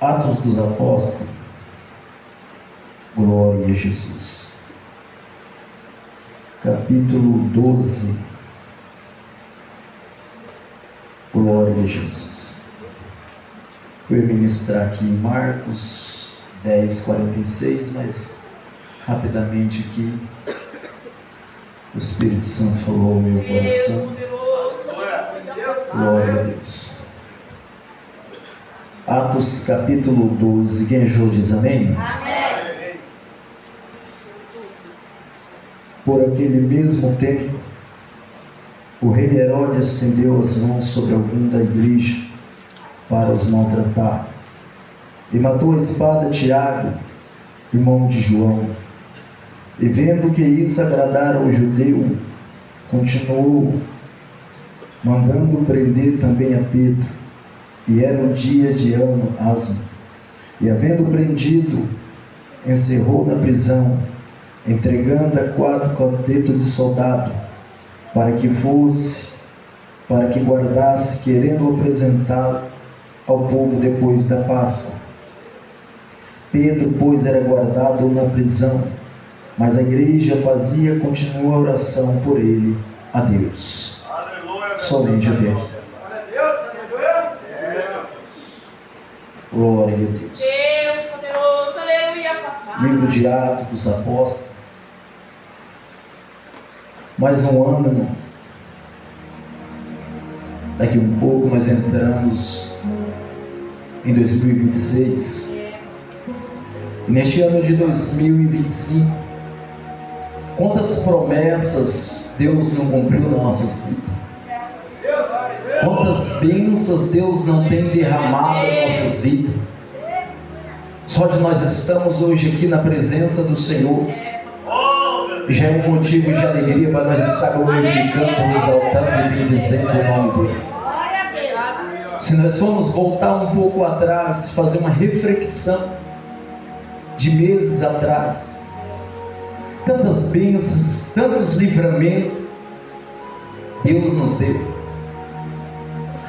Atos dos Apóstolos. Glória a Jesus. Capítulo 12. Glória a Jesus. Eu ia ministrar aqui em Marcos 10:46, mas rapidamente aqui o Espírito Santo falou ao meu coração. Glória a Deus. Atos capítulo 12. Quem achou diz amém? Amém. Por aquele mesmo tempo, o rei Herodes estendeu as mãos sobre algum da igreja para os maltratar, e matou a espada Tiago, irmão de João. E vendo que isso agradara ao judeu, continuou mandando prender também a Pedro. E era o dia de ano asmo. E havendo prendido, encerrou na prisão, entregando a 4 quartetos de soldado, para que guardasse, querendo apresentá-lo ao povo depois da Páscoa. Pedro, pois, era guardado na prisão, mas a igreja fazia continua a oração por ele a Deus. Aleluia, somente até aqui. Glória a Deus. Deus poderoso, aleluia, papai. Livro de Atos dos Apóstolos. Mais um ano. Daqui um pouco nós entramos em 2026. E neste ano de 2025, quantas promessas Deus não cumpriu nas nossas vidas? Quantas bênçãos Deus não tem derramado em nossas vidas? Só de nós estamos hoje aqui na presença do Senhor já é um motivo de alegria para nós estar glorificando, exaltando e bendizendo o nome dele. Se nós formos voltar um pouco atrás, fazer uma reflexão de meses atrás, tantas bênçãos, tantos livramentos Deus nos deu.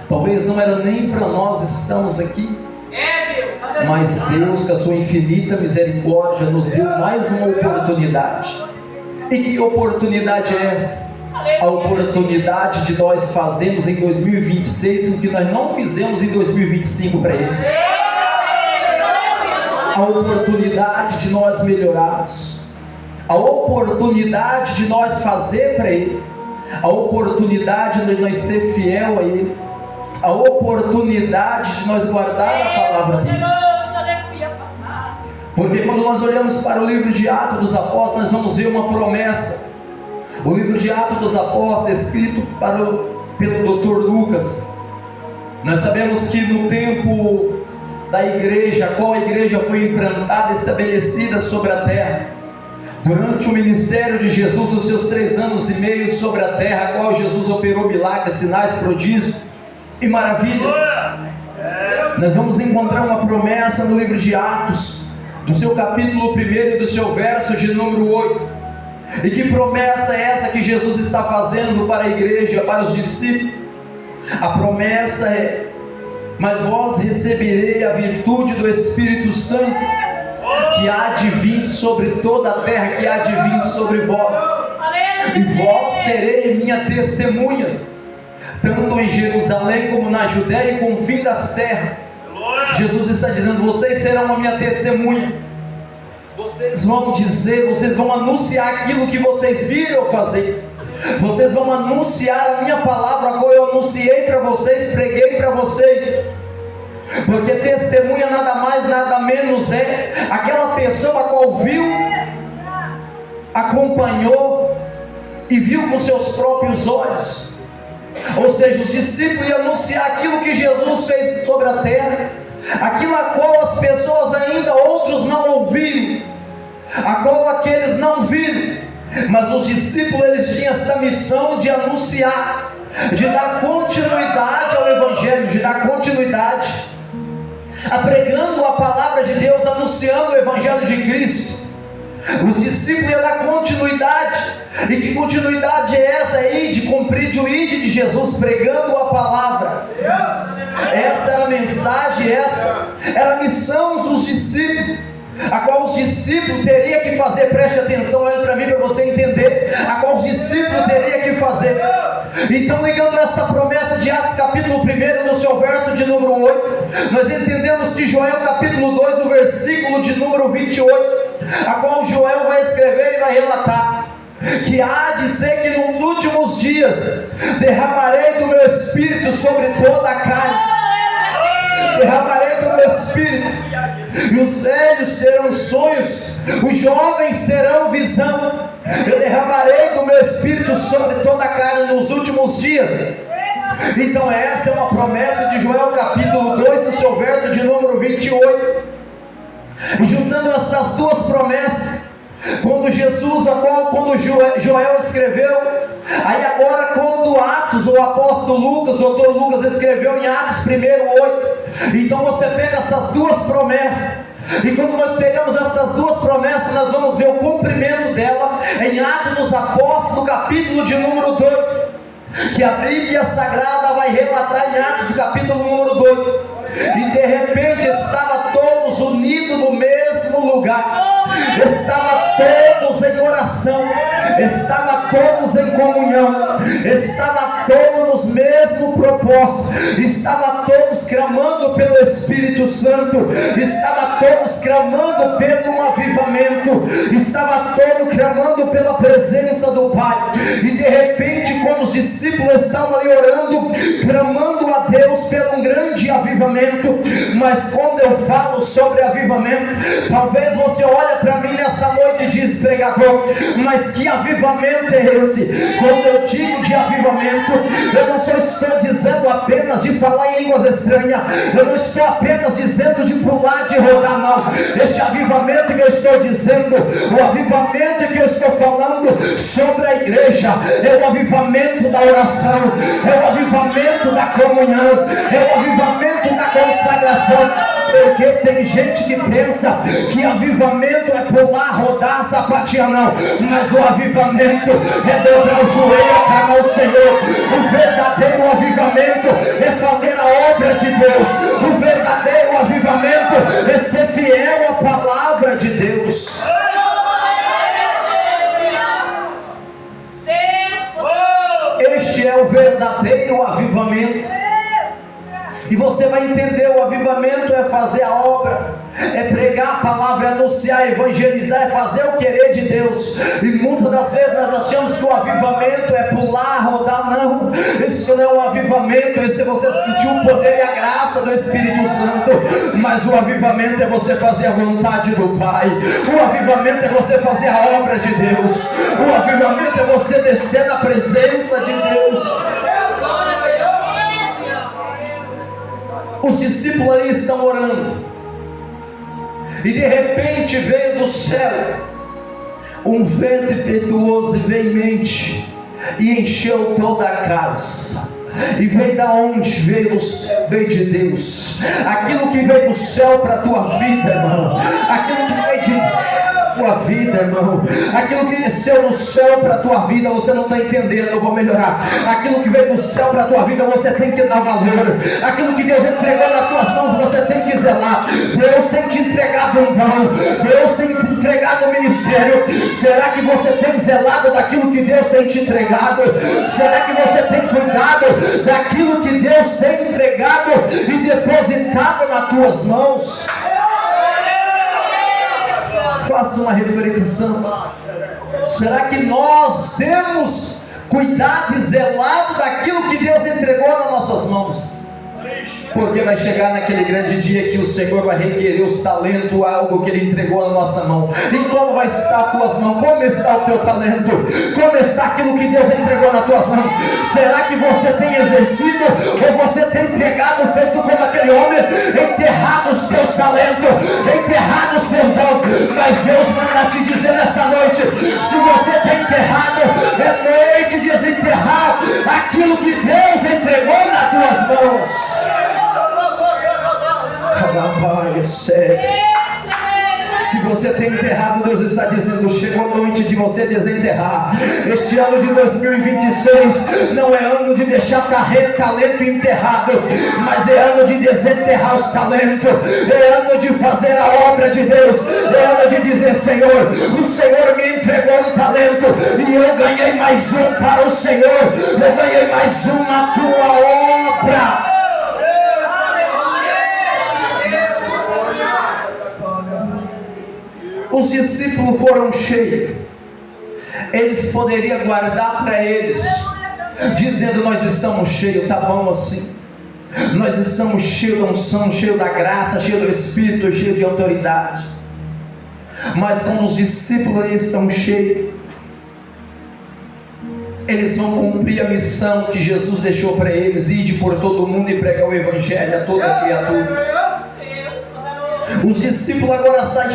Talvez não era nem para nós estarmos aqui, mas Deus, com a sua infinita misericórdia, nos deu mais uma oportunidade. E que oportunidade é essa? A oportunidade de nós fazermos em 2026 o que nós não fizemos em 2025 para Ele. A oportunidade de nós melhorarmos, a oportunidade de nós fazer para Ele, a oportunidade de nós ser fiel a Ele, a oportunidade de nós guardar a palavra dele. Porque quando nós olhamos para o livro de Atos dos Apóstolos, nós vamos ver uma promessa. O livro de Atos dos Apóstolos, escrito pelo Dr. Lucas. Nós sabemos que no tempo da igreja, a qual a igreja foi implantada, estabelecida sobre a terra, durante o ministério de Jesus, os seus 3 anos e meio sobre a terra, a qual Jesus operou milagres, sinais, prodígios e maravilha. Nós vamos encontrar uma promessa no livro de Atos, do seu capítulo 1 e do seu verso de número 8. E que promessa é essa que Jesus está fazendo para a igreja, para os discípulos? A promessa é: mas vós receberei a virtude do Espírito Santo, que há de vir sobre toda a terra, que há de vir sobre vós, e vós sereis minhas testemunhas, tanto em Jerusalém como na Judéia e com o fim das terras. Jesus está dizendo: vocês serão a minha testemunha. Vocês vão dizer, vocês vão anunciar aquilo que vocês viram eu fazer. Vocês vão anunciar a minha palavra, a qual eu anunciei para vocês, preguei para vocês. Porque testemunha nada mais, nada menos é aquela pessoa a qual viu, acompanhou e viu com seus próprios olhos. Ou seja, os discípulos iam anunciar aquilo que Jesus fez sobre a terra, aquilo a qual as pessoas ainda, outros não ouviram, a qual aqueles não viram, mas os discípulos, eles tinham essa missão de anunciar, de dar continuidade ao Evangelho, de dar continuidade, pregando a palavra de Deus, anunciando o Evangelho de Cristo. Os discípulos iam dar continuidade. E que continuidade é essa aí? De cumprir o ide de Jesus, pregando a palavra. Essa era a mensagem, essa era a missão dos discípulos, a qual os discípulos teriam que fazer. Preste atenção, olha para mim para você entender, a qual os discípulos teriam que fazer. Então, ligando essa promessa de Atos capítulo 1, no seu verso de número 8, nós entendemos que Joel capítulo 2, o versículo de número 28, a qual Joel vai escrever e vai relatar que há de ser que nos últimos dias derramarei do meu espírito sobre toda a carne. Derramarei do meu espírito, e os velhos terão sonhos, os jovens terão visão. Eu derramarei do meu espírito sobre toda a carne nos últimos dias. Então essa é uma promessa de Joel capítulo 2, no seu verso de número 28. E juntando essas duas promessas, quando Jesus, quando Joel escreveu, aí agora quando Atos, o apóstolo Lucas, o doutor Lucas escreveu em Atos 1:8, então você pega essas duas promessas, e quando nós pegamos essas duas promessas, nós vamos ver o cumprimento dela em Atos dos Apóstolos, capítulo de número 2, que a Bíblia Sagrada vai relatar em Atos capítulo número 2, e de repente estava todos unidos no mesmo lugar, estava todos em oração, estava todos em comunhão, estava todos nos mesmos propósitos, estava todos clamando pelo Espírito Santo, estava todos clamando pelo avivamento, estava todos clamando pela presença do Pai. E de repente, quando os discípulos estavam ali orando, clamando a Deus pelo um grande avivamento, mas quando eu falo sobre avivamento, talvez você olhe para mim nessa noite e diz: pregador, mas que avivamento é esse? Quando eu digo de avivamento, eu não só estou dizendo apenas de falar em línguas estranhas, eu não estou apenas dizendo de pular, de rodar, não. Este avivamento que eu estou dizendo, o avivamento que eu estou falando sobre a igreja, é o avivamento da oração, é o avivamento da comunhão, é o avivamento da consagração. Porque tem gente que pensa que avivamento é pular, rodar, sapatear, não. Mas o avivamento é dobrar o joelho e aclamar o Senhor. O verdadeiro avivamento é fazer a obra de Deus. O verdadeiro avivamento é ser fiel à palavra de Deus. Este é o verdadeiro avivamento. E você vai entender, o avivamento é fazer a obra, é pregar a palavra, é anunciar, é evangelizar, é fazer o querer de Deus. E muitas das vezes nós achamos que o avivamento é pular, rodar. Não, isso não é um avivamento. Esse é você sentir o poder e a graça do Espírito Santo. Mas o avivamento é você fazer a vontade do Pai. O avivamento é você fazer a obra de Deus. O avivamento é você descer na presença de Deus. Os discípulos ali estão orando, e de repente veio do céu um vento impetuoso e veemente, e encheu toda a casa. E veio da onde? Veio de Deus. Aquilo que veio do céu para a tua vida, irmão, aquilo que veio de tua vida, irmão, aquilo que desceu do céu para a tua vida, você não está entendendo. Eu vou melhorar. Aquilo que veio do céu para a tua vida, você tem que dar valor. Aquilo que Deus entregou nas tuas mãos, você tem que zelar. Deus tem te entregado um dom, Deus tem te entregado um ministério. Será que você tem zelado daquilo que Deus tem te entregado? Será que você tem cuidado daquilo que Deus tem entregado e depositado nas tuas mãos? Faça uma reflexão. Será que nós temos cuidado e zelado daquilo que Deus entregou nas nossas mãos? Porque vai chegar naquele grande dia que o Senhor vai requerer os talentos, algo que Ele entregou na nossa mão. E como vai estar as tuas mãos? Como está o teu talento? Como está aquilo que Deus entregou nas tuas mãos? Será que você tem exercido, ou você tem pegado, feito como aquele homem, enterrado os teus talentos, enterrado os teus dons? Mas Deus manda te dizer nesta noite: se você tem enterrado, é noite de desenterrar aquilo que Deus entregou nas tuas mãos. Se você tem enterrado, Deus está dizendo: chegou a noite de você desenterrar. Este ano de 2026 não é ano de deixar talento enterrado, mas é ano de desenterrar os talentos, é ano de fazer a obra de Deus, é ano de dizer: Senhor, o Senhor me entregou um talento e eu ganhei mais um para o Senhor, eu ganhei mais um na tua obra. Os discípulos foram cheios, eles poderiam guardar para eles, dizendo: nós estamos cheios, tá bom assim, nós estamos cheios da unção, cheios da graça, cheios do Espírito, cheios de autoridade. Mas quando os discípulos estão cheios, eles vão cumprir a missão que Jesus deixou para eles: ir por todo mundo e pregar o Evangelho a toda criatura. Os discípulos agora saem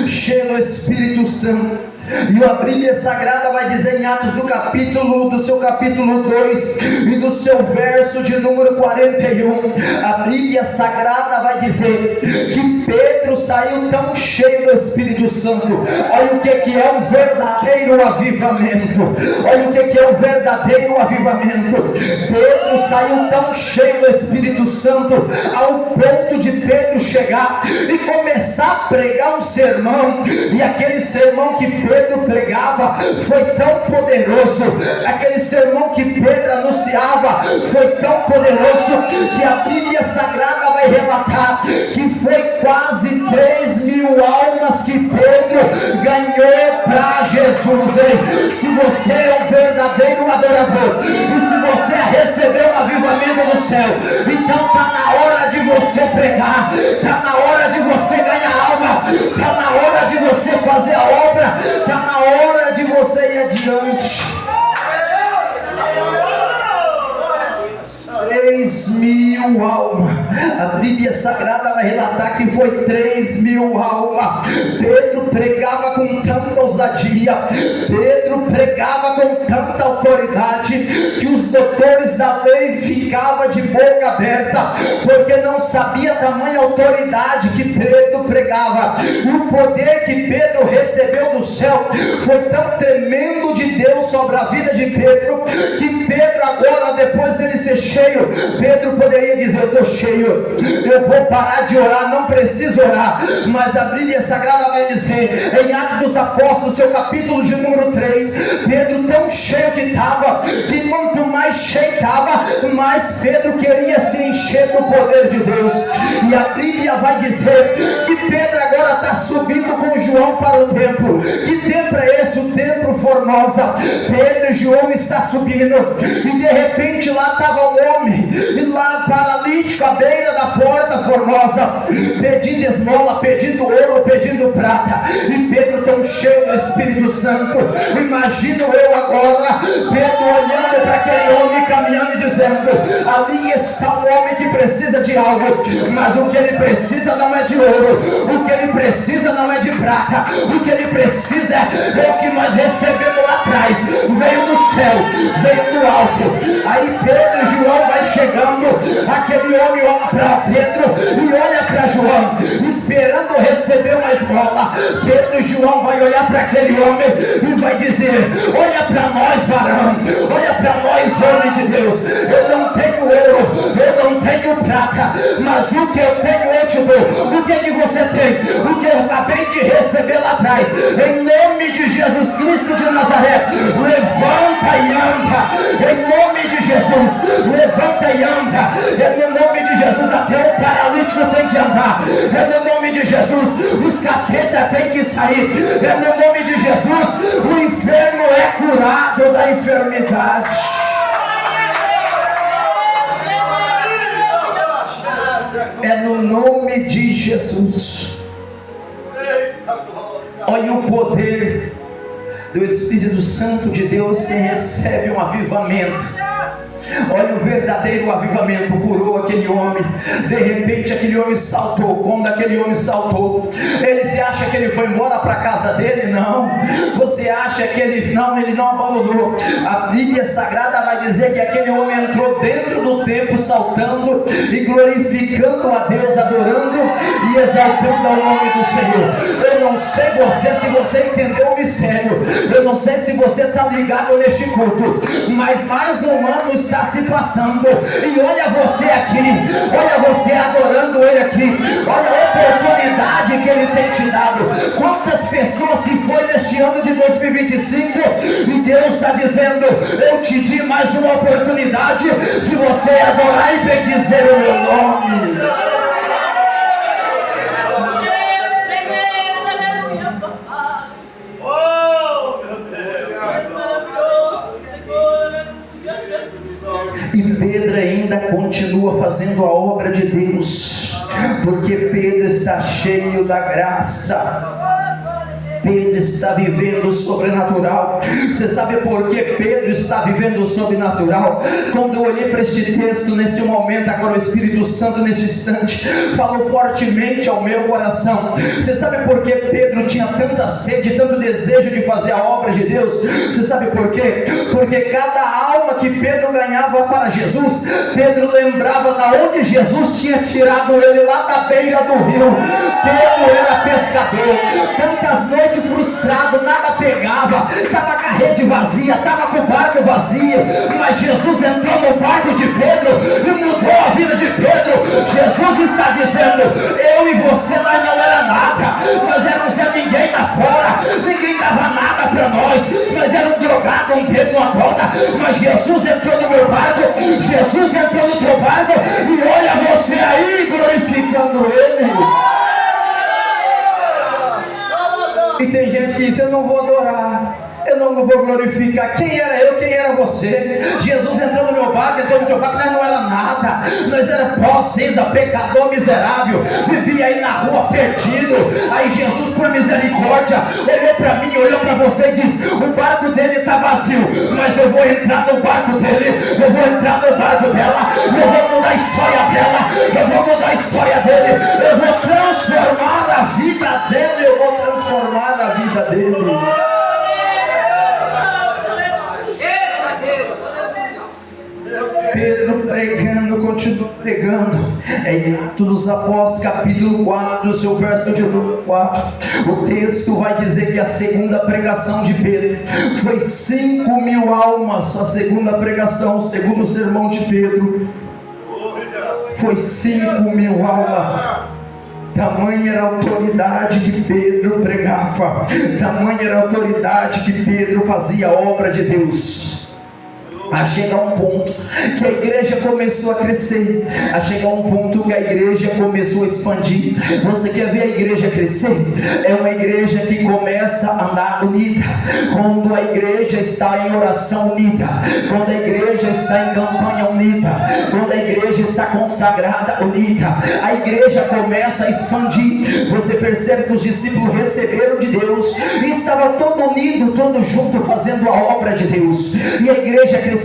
cheios do Espírito Santo. E a Bíblia Sagrada vai dizer em Atos do seu capítulo 2 e do seu verso de número 41, a Bíblia Sagrada vai dizer que Pedro saiu tão cheio do Espírito Santo. Olha o que é um verdadeiro avivamento. Olha o que é um verdadeiro avivamento. Pedro saiu tão cheio do Espírito Santo ao ponto de Pedro chegar e começar a pregar um sermão, e aquele sermão que Pedro pregava foi tão poderoso, aquele sermão que Pedro anunciava foi tão poderoso, que a Bíblia Sagrada vai relatar que foi quase 3.000 almas que Pedro ganhou para Jesus. Hein? Se você é um verdadeiro adorador, e se você recebeu um avivamento do céu, então está na hora de você pregar, está na hora de você ganhar alma, está na hora de você fazer a obra, está na hora de você ir adiante. 3.000 almas. A Bíblia Sagrada vai relatar que foi 3.000 almas. Pedro pregava com tanta ousadia, Pedro pregava com tanta autoridade, que os doutores da lei ficavam de boca aberta, porque não sabia a tamanha autoridade que Pedro pregava. O poder que Pedro recebeu do céu foi tão tremendo de Deus sobre a vida de Pedro, que Pedro agora, depois dele ser cheio, Pedro poderia dizer: eu estou cheio, eu vou parar de orar, não preciso orar. Mas a Bíblia Sagrada vai dizer em Atos dos Apóstolos, seu capítulo de número 3, Pedro tão cheio que estava, que quanto mais cheio estava, mais Pedro queria se encher do poder de Deus. E a Bíblia vai dizer que Pedro agora está subindo com João para o templo. Que templo é esse? O templo Formosa. Pedro e João está subindo, e de repente lá estava um homem, e lá paralítico à beira da porta Formosa, pedindo esmola, pedindo ouro, pedindo prata. E Pedro tão cheio do Espírito Santo, imagino eu agora Pedro olhando para aquele homem caminhando e dizendo: ali está um homem que precisa de algo, mas o que ele precisa não é de ouro, o que ele precisa não é de prata, o que ele precisa é o que nós recebemos lá atrás, veio do céu, veio do alto. Aí Pedro e João vai chegando, aquele homem olha para Pedro e olha para João, esperando receber uma esmola. Pedro e João vai olhar para aquele homem e vai dizer: olha para nós, varão, olha para nós, homem de Deus, eu não tenho ouro, eu não tenho prata, mas o que eu tenho eu te dou. O que você tem? O que eu acabei de receber lá atrás. Em nome de Jesus Cristo de Nazaré, levanta e anda. Em nome de Jesus, levanta e anda. É no nome de Jesus, até o paralítico tem que andar. É no nome de Jesus, os capetas têm que sair. É no nome de Jesus, o enfermo é curado da enfermidade. É no nome de Jesus. Olha o poder do Espírito Santo de Deus que recebe um avivamento. Olha o verdadeiro avivamento. Curou aquele homem, de repente aquele homem saltou. Quando aquele homem saltou, você acha que ele foi embora para a casa dele? Não. Você acha que ele não abandonou. A Bíblia Sagrada vai dizer que aquele homem entrou dentro do templo saltando e glorificando a Deus, adorando. E e exaltando ao nome do Senhor. Eu não sei você, se você entendeu o mistério, eu não sei se você está ligado neste culto, mas mais um ano está se passando, e olha você aqui, olha você adorando Ele aqui, olha a oportunidade que Ele tem te dado. Quantas pessoas se foi neste ano de 2025 e Deus está dizendo: eu te di mais uma oportunidade de você adorar e bendizer o meu nome. E Pedro ainda continua fazendo a obra de Deus, porque Pedro está cheio da graça. Pedro está vivendo o sobrenatural. Você sabe por que Pedro está vivendo o sobrenatural? Quando eu olhei para este texto, nesse momento, agora o Espírito Santo neste instante falou fortemente ao meu coração. Você sabe por que Pedro tinha tanta sede, tanto desejo de fazer a obra de Deus? Você sabe por quê? Porque cada alma que Pedro ganhava para Jesus, Pedro lembrava da onde Jesus tinha tirado ele, lá da beira do rio. Pedro era pescador, tantas noites frustrado, nada pegava, estava com a rede vazia, estava com o barco vazio, mas Jesus entrou no barco de Pedro e mudou a vida de Pedro. Jesus está dizendo: eu e você, nós não era nada, nós éramos sem ninguém lá fora, ninguém dava nada para nós era um drogado, um dedo, uma roda, mas Jesus entrou no meu barco, Jesus entrou no teu barco, e olha você aí glorificando Ele. E tem gente que diz: eu não vou adorar, eu não vou glorificar. Quem era eu, quem era você? Jesus entrou no meu barco, entrou no teu barco, nós não era nada, nós era pó, cinza, pecador miserável, vivia aí na rua perdido. Aí Jesus, por misericórdia, olhou para mim, olhou para você e disse: o barco dele está vazio, mas eu vou entrar no barco dele, eu vou entrar no barco dela, eu vou mudar a história dela, eu vou mudar a história dele, eu vou transformar a vida dele, eu vou transformar a vida dele. Pedro pregando, continua pregando. Em Atos dos Apóstolos, capítulo 4, seu verso de número 4, o texto vai dizer que a segunda pregação de Pedro foi 5.000 almas. A segunda pregação, o segundo sermão de Pedro, foi 5.000 almas. Tamanha era a autoridade que Pedro pregava, tamanha era a autoridade que Pedro fazia a obra de Deus. A chegar um ponto que a igreja começou a crescer, a chegar um ponto que a igreja começou a expandir. Você quer ver a igreja crescer? É uma igreja que começa a andar unida. Quando a igreja está em oração unida, quando a igreja está em campanha unida, quando a igreja está consagrada unida, a igreja começa a expandir. Você percebe que os discípulos receberam de Deus e estavam todo unido, todo junto, fazendo a obra de Deus. E a igreja crescia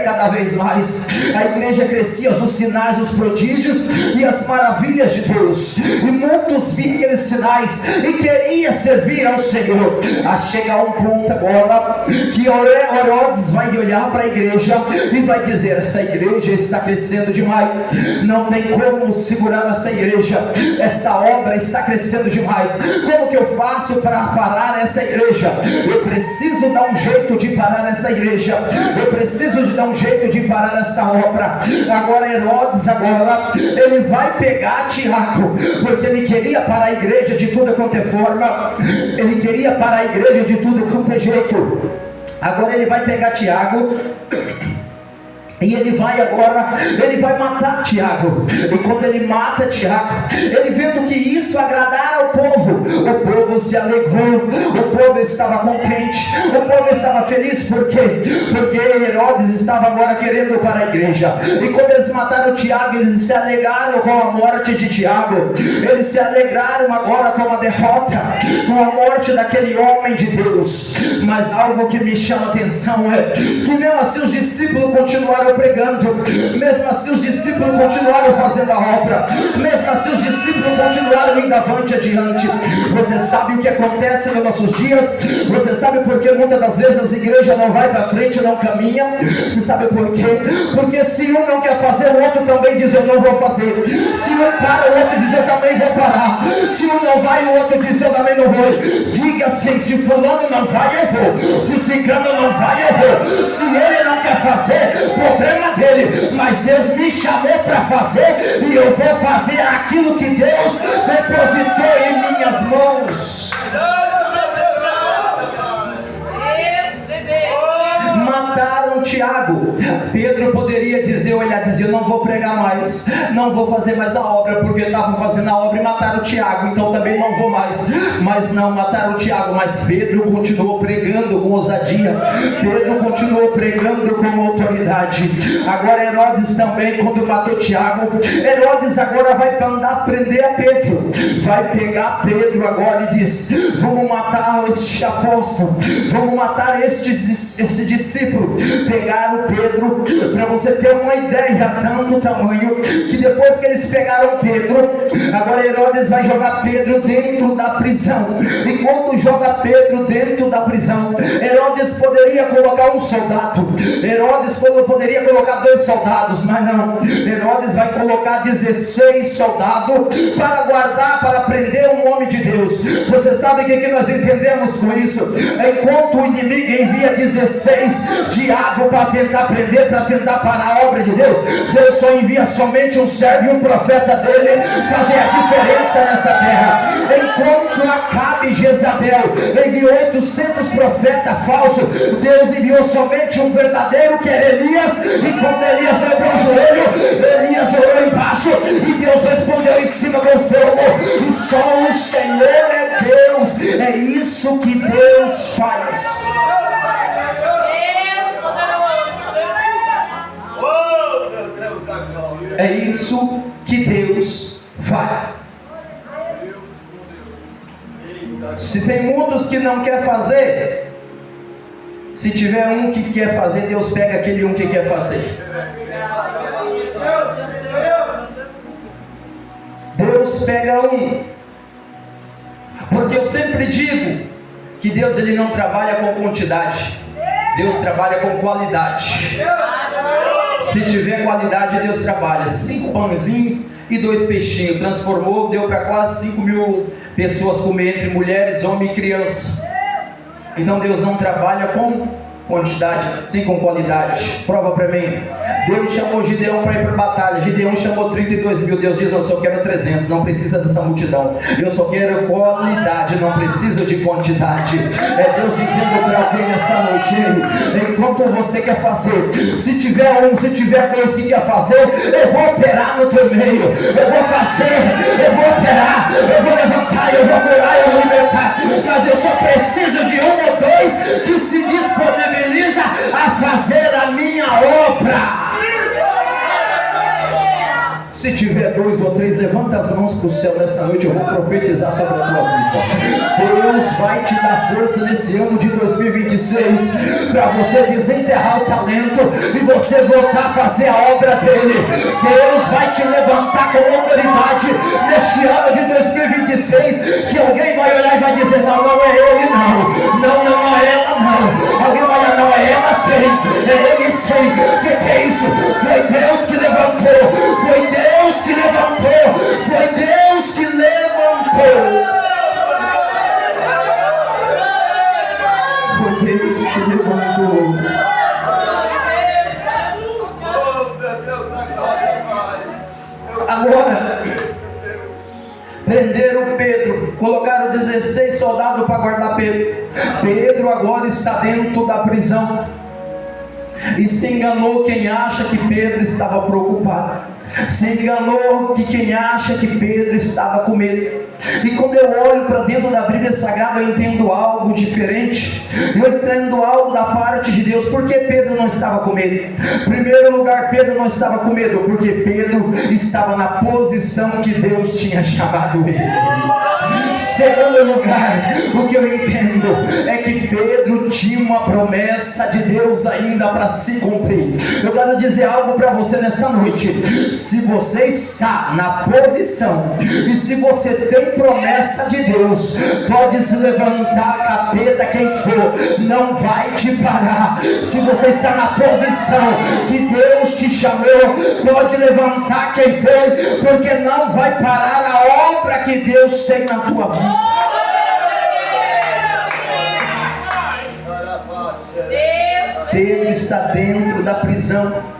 cada vez mais. A igreja crescia, os sinais, os prodígios e as maravilhas de Deus, e muitos viam aqueles sinais e queria servir ao Senhor. A chegar um ponto agora que Herodes vai olhar para a igreja e vai dizer: essa igreja está crescendo demais, não tem como segurar essa igreja, essa obra está crescendo demais. Como que eu faço para parar essa igreja? Eu preciso dar um jeito de parar essa igreja, eu preciso de dar um jeito de parar essa obra. Agora Herodes, ele vai pegar Tiago, porque ele queria parar a igreja de tudo quanto é forma, ele queria parar a igreja de tudo quanto é jeito. Agora ele vai pegar Tiago e ele vai matar Tiago. E quando ele mata Tiago, ele vendo que isso agradara ao povo, o povo se alegrou, o povo estava contente, o povo estava feliz. Por quê? Porque Herodes estava agora querendo para a igreja. E quando eles mataram Tiago, eles se alegraram com a morte de Tiago, eles se alegraram agora com a derrota, com a morte daquele homem de Deus. Mas algo que me chama a atenção é que mesmo assim os discípulos continuaram continuaram pregando, mesmo assim os discípulos continuaram fazendo a obra, mesmo assim os discípulos continuaram indo avante adiante. Você sabe o que acontece nos nossos dias? Você sabe por que muitas das vezes as igrejas não vai para frente, não caminha? Você sabe por quê? Porque se um não quer fazer, o outro também diz eu não vou fazer. Se um para, o outro diz eu também vou parar. Se um não vai, o outro diz eu também não vou. Diga assim: se fulano não vai, eu vou. Se ciclano não vai, eu vou. Se ele não quer fazer, problema dele. Mas Deus me chamou para fazer, e eu vou fazer aquilo que Deus depositou em minhas mãos. Mataram Tiago. Pedro poderia dizer, olha, dizer, eu não vou pregar mais, não vou fazer mais a obra, porque estavam fazendo a obra e mataram Tiago, então também não vou mais. Mas não, mataram Tiago, mas Pedro continuou pregando com ousadia, Pedro continuou pregando com autoridade. Agora Herodes também, quando matou Tiago, Herodes agora vai mandar prender a Pedro, vai pegar Pedro agora e diz, vamos matar este apóstolo, vamos matar esse discípulo. Pegaram Pedro, para você ter uma ideia, tanto tamanho, que depois que eles pegaram Pedro, agora Herodes vai jogar Pedro dentro da prisão. E quando joga Pedro dentro da prisão, Herodes poderia colocar um soldado, Herodes poderia colocar 2 soldados, mas não, Herodes vai colocar 16 soldados para guardar, para prender um homem de Deus. Você sabe o que nós entendemos com isso? Enquanto o inimigo envia 16 diabos para tentar prender, para tentar parar a obra de Deus, Deus só envia somente um servo e um profeta dele fazer a diferença nessa terra. Enquanto Acabe e Jezabel enviou 800 profetas falsos, Deus enviou somente um verdadeiro, que era Elias. E quando Elias dobrou o joelho, Elias orou embaixo e Deus respondeu em cima do fogo. E só o Senhor é Deus. É isso que Deus faz. É isso que Deus faz. Se tem muitos que não quer fazer, se tiver um que quer fazer, Deus pega aquele um que quer fazer. Deus pega um. Porque eu sempre digo que Deus ele não trabalha com quantidade, Deus trabalha com qualidade. Se tiver qualidade, Deus trabalha. 5 pãezinhos e 2 peixinhos, transformou, deu para quase 5.000 pessoas comer, entre mulheres, homem e criança. Então Deus não trabalha com quantidade, sim com qualidade. Prova para mim. Deus chamou Gideão para ir para a batalha. Gideão chamou 32 mil. Deus diz, eu só quero 300, não precisa dessa multidão. Eu só quero qualidade, não preciso de quantidade. É Deus dizendo para alguém nessa noite, enquanto você quer fazer, se tiver 2 que quer fazer, eu vou operar no teu meio, eu vou fazer, eu vou operar, eu vou levantar, eu vou curar, eu vou libertar. Mas eu só preciso de 1 ou 2 que se disponibiliza a fazer a minha obra. Se tiver 2 ou 3, levanta as mãos para o céu nessa noite. Eu vou profetizar sobre a tua vida. Deus vai te dar força nesse ano de 2026 para você desenterrar o talento e você voltar a fazer a obra dele. Deus vai te levantar com autoridade neste ano de 2026, que alguém vai olhar e vai dizer, não, não é ele não, não, não é ela não. Alguém vai olhar, não é ela sim, é ele sim. O que é isso? Foi Deus que levantou, foi Deus que levantou, foi Deus que levantou. Foi Deus que levantou. Agora, prenderam Pedro, colocaram 16 soldados para guardar Pedro. Pedro agora está dentro da prisão. E se enganou quem acha que Pedro estava preocupado. Se enganou que quem acha que Pedro estava com medo. E quando eu olho para dentro da Bíblia Sagrada, eu entendo algo diferente. Eu entendo algo da parte de Deus. Por que Pedro não estava com medo? Em primeiro lugar, Pedro não estava com medo porque Pedro estava na posição que Deus tinha chamado ele. segundo lugar, o que eu entendo é que Pedro tinha uma promessa de Deus ainda para se cumprir. Eu quero dizer algo para você nessa noite: se você está na posição e se você tem promessa de Deus, pode se levantar, capeta, quem for, não vai te parar. Se você está na posição que Deus te chamou, pode levantar quem for, porque não vai parar a obra que Deus tem na tua vida. Pedro está dentro da prisão.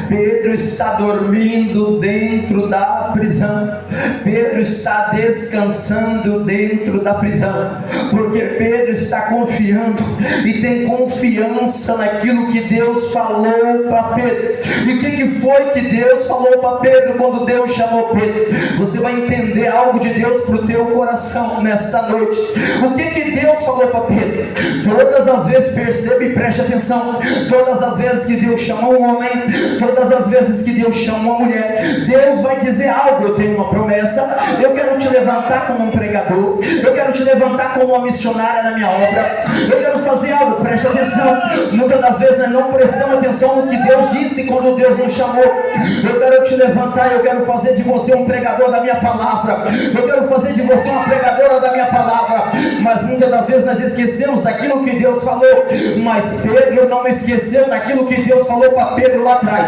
Pedro está dormindo dentro da prisão. Pedro está descansando dentro da prisão, porque Pedro está confiando e tem confiança naquilo que Deus falou para Pedro. E o que foi que Deus falou para Pedro quando Deus chamou Pedro? Você vai entender algo de Deus para o teu coração nesta noite. O que Deus falou para Pedro? Todas as vezes, perceba e preste atenção, todas as vezes que Deus chamou um homem, todas as vezes que Deus chama uma mulher, Deus vai dizer algo. Eu tenho uma promessa, eu quero te levantar como um pregador, eu quero te levantar como uma missionária na minha obra, eu quero fazer algo. Preste atenção, muitas das vezes nós não prestamos atenção no que Deus disse quando Deus nos chamou. Eu quero te levantar, eu quero fazer de você um pregador da minha palavra, eu quero fazer de você uma pregadora da minha palavra, mas muitas das vezes nós esquecemos daquilo que Deus falou. Mas Pedro não esqueceu daquilo que Deus falou para Pedro lá atrás.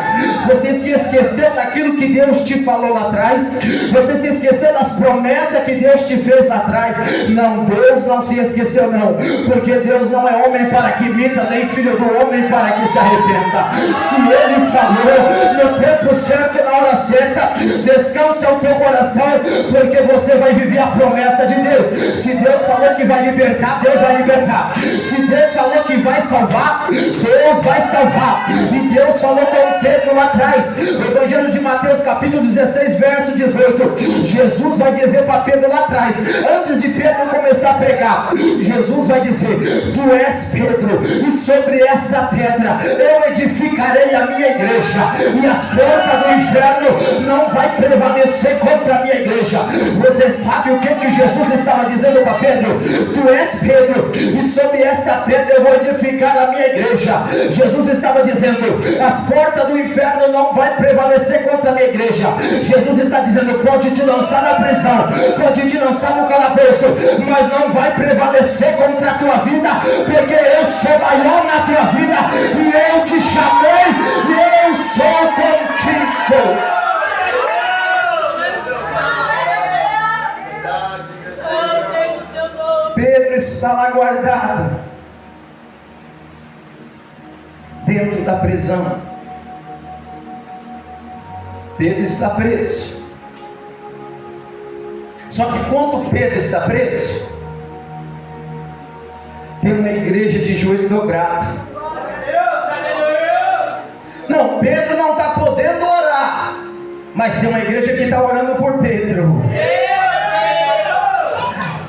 Você se esqueceu daquilo que Deus te falou lá atrás? Você se esqueceu das promessas que Deus te fez lá atrás? Não, Deus não se esqueceu não, porque Deus não é homem para que minta, nem filho do homem para que se arrependa. Se Ele falou no tempo certo e na hora certa, descansa o teu coração, porque você vai viver a promessa de Deus. Se Deus falou que vai libertar, Deus vai libertar. Se Deus falou que vai salvar, Deus vai salvar. E Deus falou com Pedro lá atrás, no Evangelho de Mateus capítulo 16 verso 18, Jesus vai dizer para Pedro lá atrás, antes de Pedro começar a pregar, Jesus vai dizer: tu és Pedro, e sobre esta pedra eu edificarei a minha igreja, e as portas do inferno não vai prevalecer contra a minha igreja. Você sabe o que Jesus estava dizendo para Pedro? Tu és Pedro, e sobre esta pedra eu vou edificar a minha igreja. Jesus estava dizendo: as portas do inferno não vai prevalecer contra a minha igreja. Jesus está dizendo: pode te lançar na prisão, pode te lançar no calabouço, mas não vai prevalecer contra a tua vida, porque eu sou maior na tua vida, e eu te chamei, e eu sou contigo. Pedro está lá guardado dentro da prisão. Pedro está preso. Só que quando Pedro está preso, tem uma igreja de joelho dobrado. Não, Pedro não está podendo orar, mas tem uma igreja que está orando por Pedro.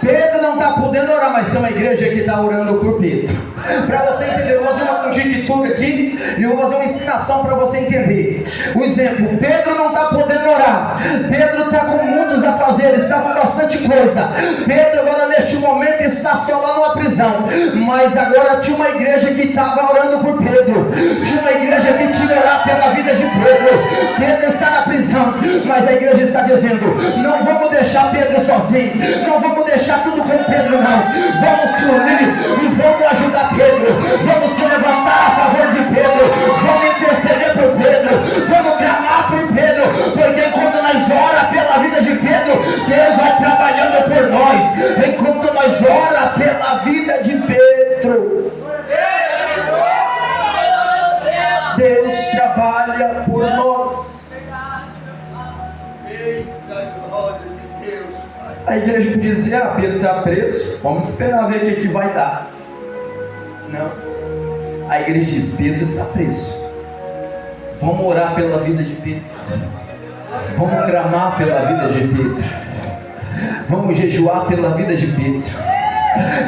Pedro não está podendo orar, mas tem uma igreja que está orando por Pedro. Para você entender, eu vou fazer uma conjectura aqui e eu vou fazer uma ensinação para você entender. Um exemplo: Pedro não está podendo orar, Pedro está com muitos a fazer, está com bastante coisa. Pedro agora neste momento está só lá numa prisão, mas agora tinha uma igreja que estava orando por Pedro, tinha uma igreja que tinha orado pela vida de Pedro. Pedro está na prisão, mas a igreja está dizendo: não vamos deixar Pedro sozinho, não vamos deixar tudo com Pedro não, vamos se unir e vamos ajudar Pedro, vamos se levantar a favor de Pedro, vamos interceder por Pedro, vamos clamar por Pedro, porque enquanto nós oramos pela vida de Pedro, Deus vai trabalhando por nós. Enquanto nós oramos pela vida de Pedro, Deus trabalha por nós. A igreja podia dizer: ah, Pedro está preso, vamos esperar ver o que vai dar. Não, a igreja diz: Pedro está preso, vamos orar pela vida de Pedro, vamos clamar pela vida de Pedro, vamos jejuar pela vida de Pedro.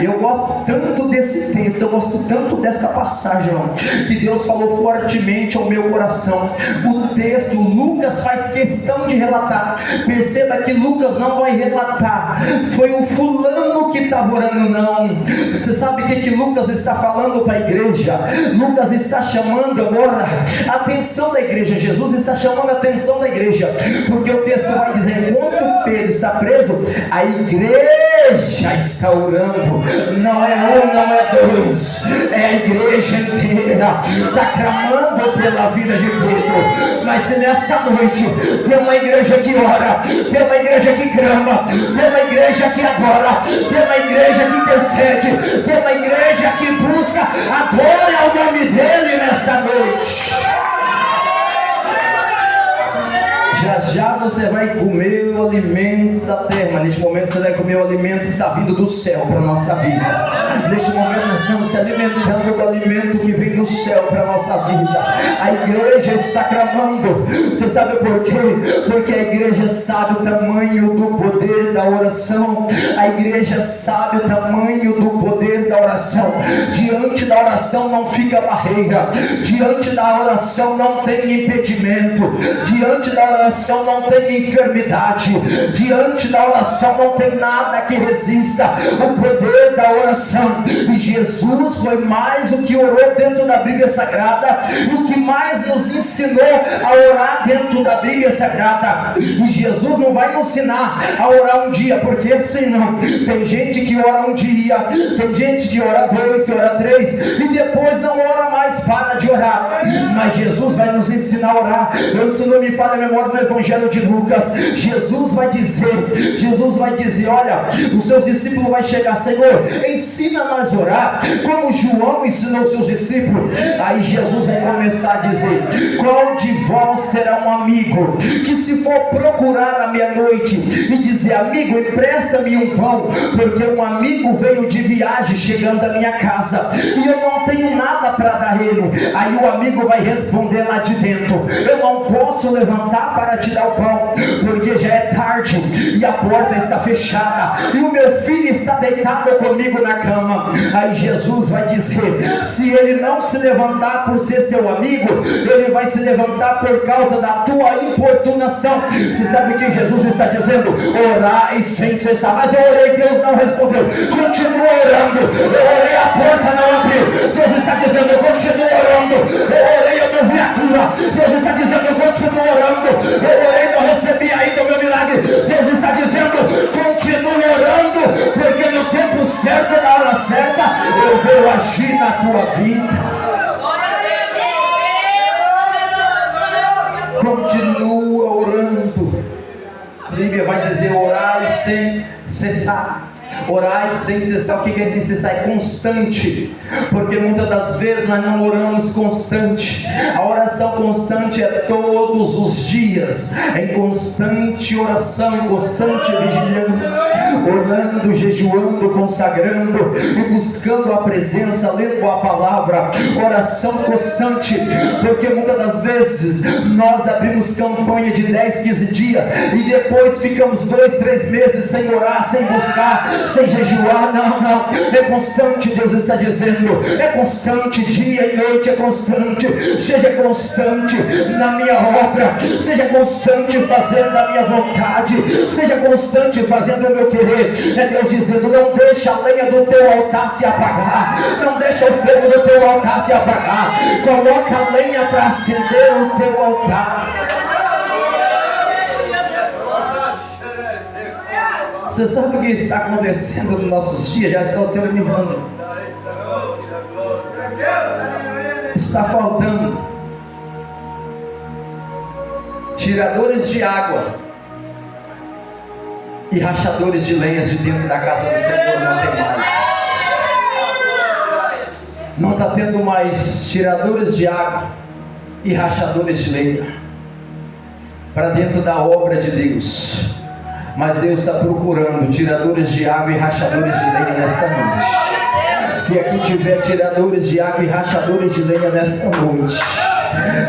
Eu gosto tanto desse texto, eu gosto tanto dessa passagem, irmão, que Deus falou fortemente ao meu coração. O texto, Lucas faz questão de relatar. Perceba que Lucas não vai relatar foi o fulano que estava orando, não. Você sabe o que Lucas está falando para a igreja? Lucas está chamando agora a atenção da igreja. Jesus está chamando a atenção da igreja, porque o texto vai dizer: enquanto Pedro está preso, a igreja está orando. Não é um, não é dois, é a igreja inteira está clamando pela vida de Pedro. Mas se nesta noite tem uma igreja que ora, tem uma igreja que clama, tem uma igreja que adora, tem uma igreja que intercede, tem uma igreja que busca, adora o nome dele nesta noite. Já você vai comer o alimento da terra. Neste momento você vai comer o alimento que está vindo do céu para a nossa vida. Neste momento nós estamos se alimentando do alimento que vem do céu para a nossa vida. A igreja está clamando. Você sabe por quê? Porque a igreja sabe o tamanho do poder da oração. A igreja sabe o tamanho do poder da oração. Diante da oração não fica barreira. Diante da oração não tem impedimento. Diante da oração não tem enfermidade. Diante da oração não tem nada que resista o poder da oração. E Jesus foi mais o que orou dentro da Bíblia Sagrada, e o que mais nos ensinou a orar dentro da Bíblia Sagrada. E Jesus não vai nos ensinar a orar um dia, porque assim não. Tem gente que ora um dia, tem gente que ora 2, ora 3 e depois não ora mais, para de orar. Mas Jesus vai nos ensinar a orar. Eu, se não me falha a memória, do Evangelho de Lucas, Jesus vai dizer: olha, os seus discípulos vão chegar: Senhor, ensina nós a orar como João ensinou os seus discípulos. Aí Jesus vai começar a dizer: qual de vós terá um amigo que, se for procurar à meia-noite e dizer: amigo, empresta-me um pão, porque um amigo veio de viagem chegando à minha casa e eu não tenho nada para dar ele? Aí o amigo vai responder lá de dentro: eu não posso levantar para te dar o pão, porque já é tarde e a porta está fechada e o meu filho está deitado comigo na cama. Aí Jesus vai dizer: se ele não se levantar por ser seu amigo, ele vai se levantar por causa da tua importunação. Você sabe o que Jesus está dizendo? Orai sem cessar. Mas eu orei, Deus não respondeu. Continua orando. Eu orei, a porta não abriu. Deus está dizendo: eu continuo orando. Eu orei, eu não vi a cura. Deus está dizendo: eu continuo orando. Eu orei, não recebi ainda o meu milagre. Deus está dizendo: continue orando, porque no tempo certo, na hora certa, eu vou agir na tua vida. Continua orando. A Bíblia vai dizer: orai sem cessar. Orai sem cessar. O que é sem cessar? É constante. Porque muitas das vezes nós não oramos constante. A oração constante é todos os dias, em constante oração, em constante vigilância, orando, jejuando, consagrando e buscando a presença, lendo a palavra. Oração constante. Porque muitas das vezes nós abrimos campanha de 10, 15 dias e depois ficamos 2, 3 meses sem orar, sem buscar, sem jejuar. Não, é constante. Deus está dizendo: é constante, dia e noite, é constante. Seja constante na minha obra, seja constante fazendo a minha vontade, seja constante fazendo o meu querer. É Deus dizendo: não deixa a lenha do teu altar se apagar, não deixa o fogo do teu altar se apagar. Coloca a lenha para acender o teu altar. Você sabe o que está acontecendo nos nossos dias? Já estão terminando. Está faltando tiradores de água e rachadores de lenhas de dentro da casa do Senhor. Não tem mais. Não está tendo mais tiradores de água e rachadores de lenha para dentro da obra de Deus. Mas Deus está procurando tiradores de água e rachadores de lenha nessa noite. Se aqui tiver tiradores de água e rachadores de lenha nessa noite,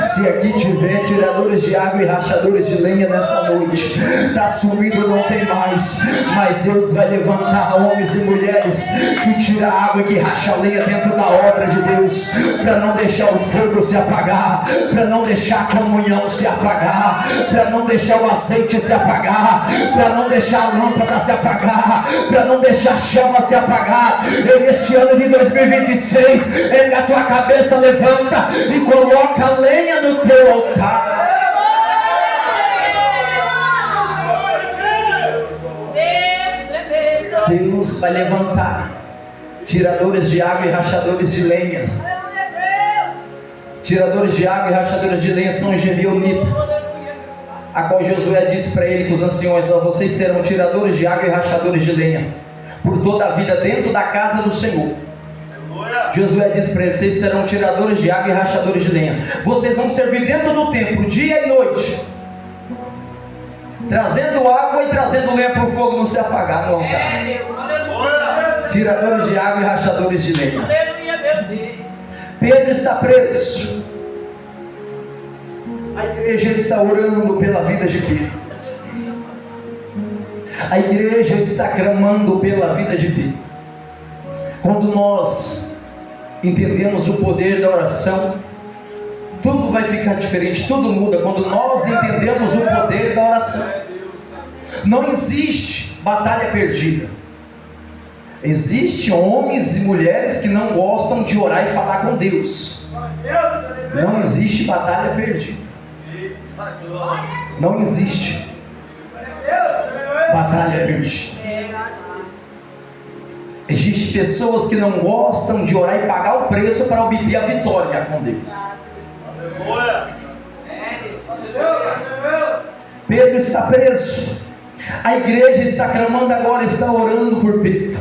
Se aqui tiver tiradores de água e rachadores de lenha nessa noite, está sumido, não tem mais. Mas Deus vai levantar homens e mulheres que tiram água e que racha lenha dentro da obra de Deus, para não deixar o fogo se apagar, para não deixar a comunhão se apagar, para não deixar o azeite se apagar, para não deixar a lâmpada se apagar, para não deixar a chama se apagar. E neste ano de 2026, erga a tua cabeça, levanta e coloca lenha no teu altar. Deus vai levantar tiradores de água e rachadores de lenha. Tiradores de água e rachadores de lenha são os gibeonitas, a qual Josué disse para ele, com os anciões: ó, vocês serão tiradores de água e rachadores de lenha por toda a vida dentro da casa do Senhor. Josué disse para eles: vocês serão tiradores de água e rachadores de lenha. Vocês vão servir dentro do templo dia e noite, trazendo água e trazendo lenha para o fogo não se apagar no altar. Tiradores de água e rachadores de lenha. Pedro está preso. A igreja está orando pela vida de Pedro. A igreja está clamando pela vida de Pedro. Quando nós entendemos o poder da oração, tudo vai ficar diferente, tudo muda. Quando nós entendemos o poder da oração, não existe batalha perdida. Existem homens e mulheres que não gostam de orar e falar com Deus. Não existe batalha perdida. Não existe batalha perdida. Existem pessoas que não gostam de orar e pagar o preço para obter a vitória com Deus. Pedro está preso. A igreja está clamando agora, está orando por Pedro.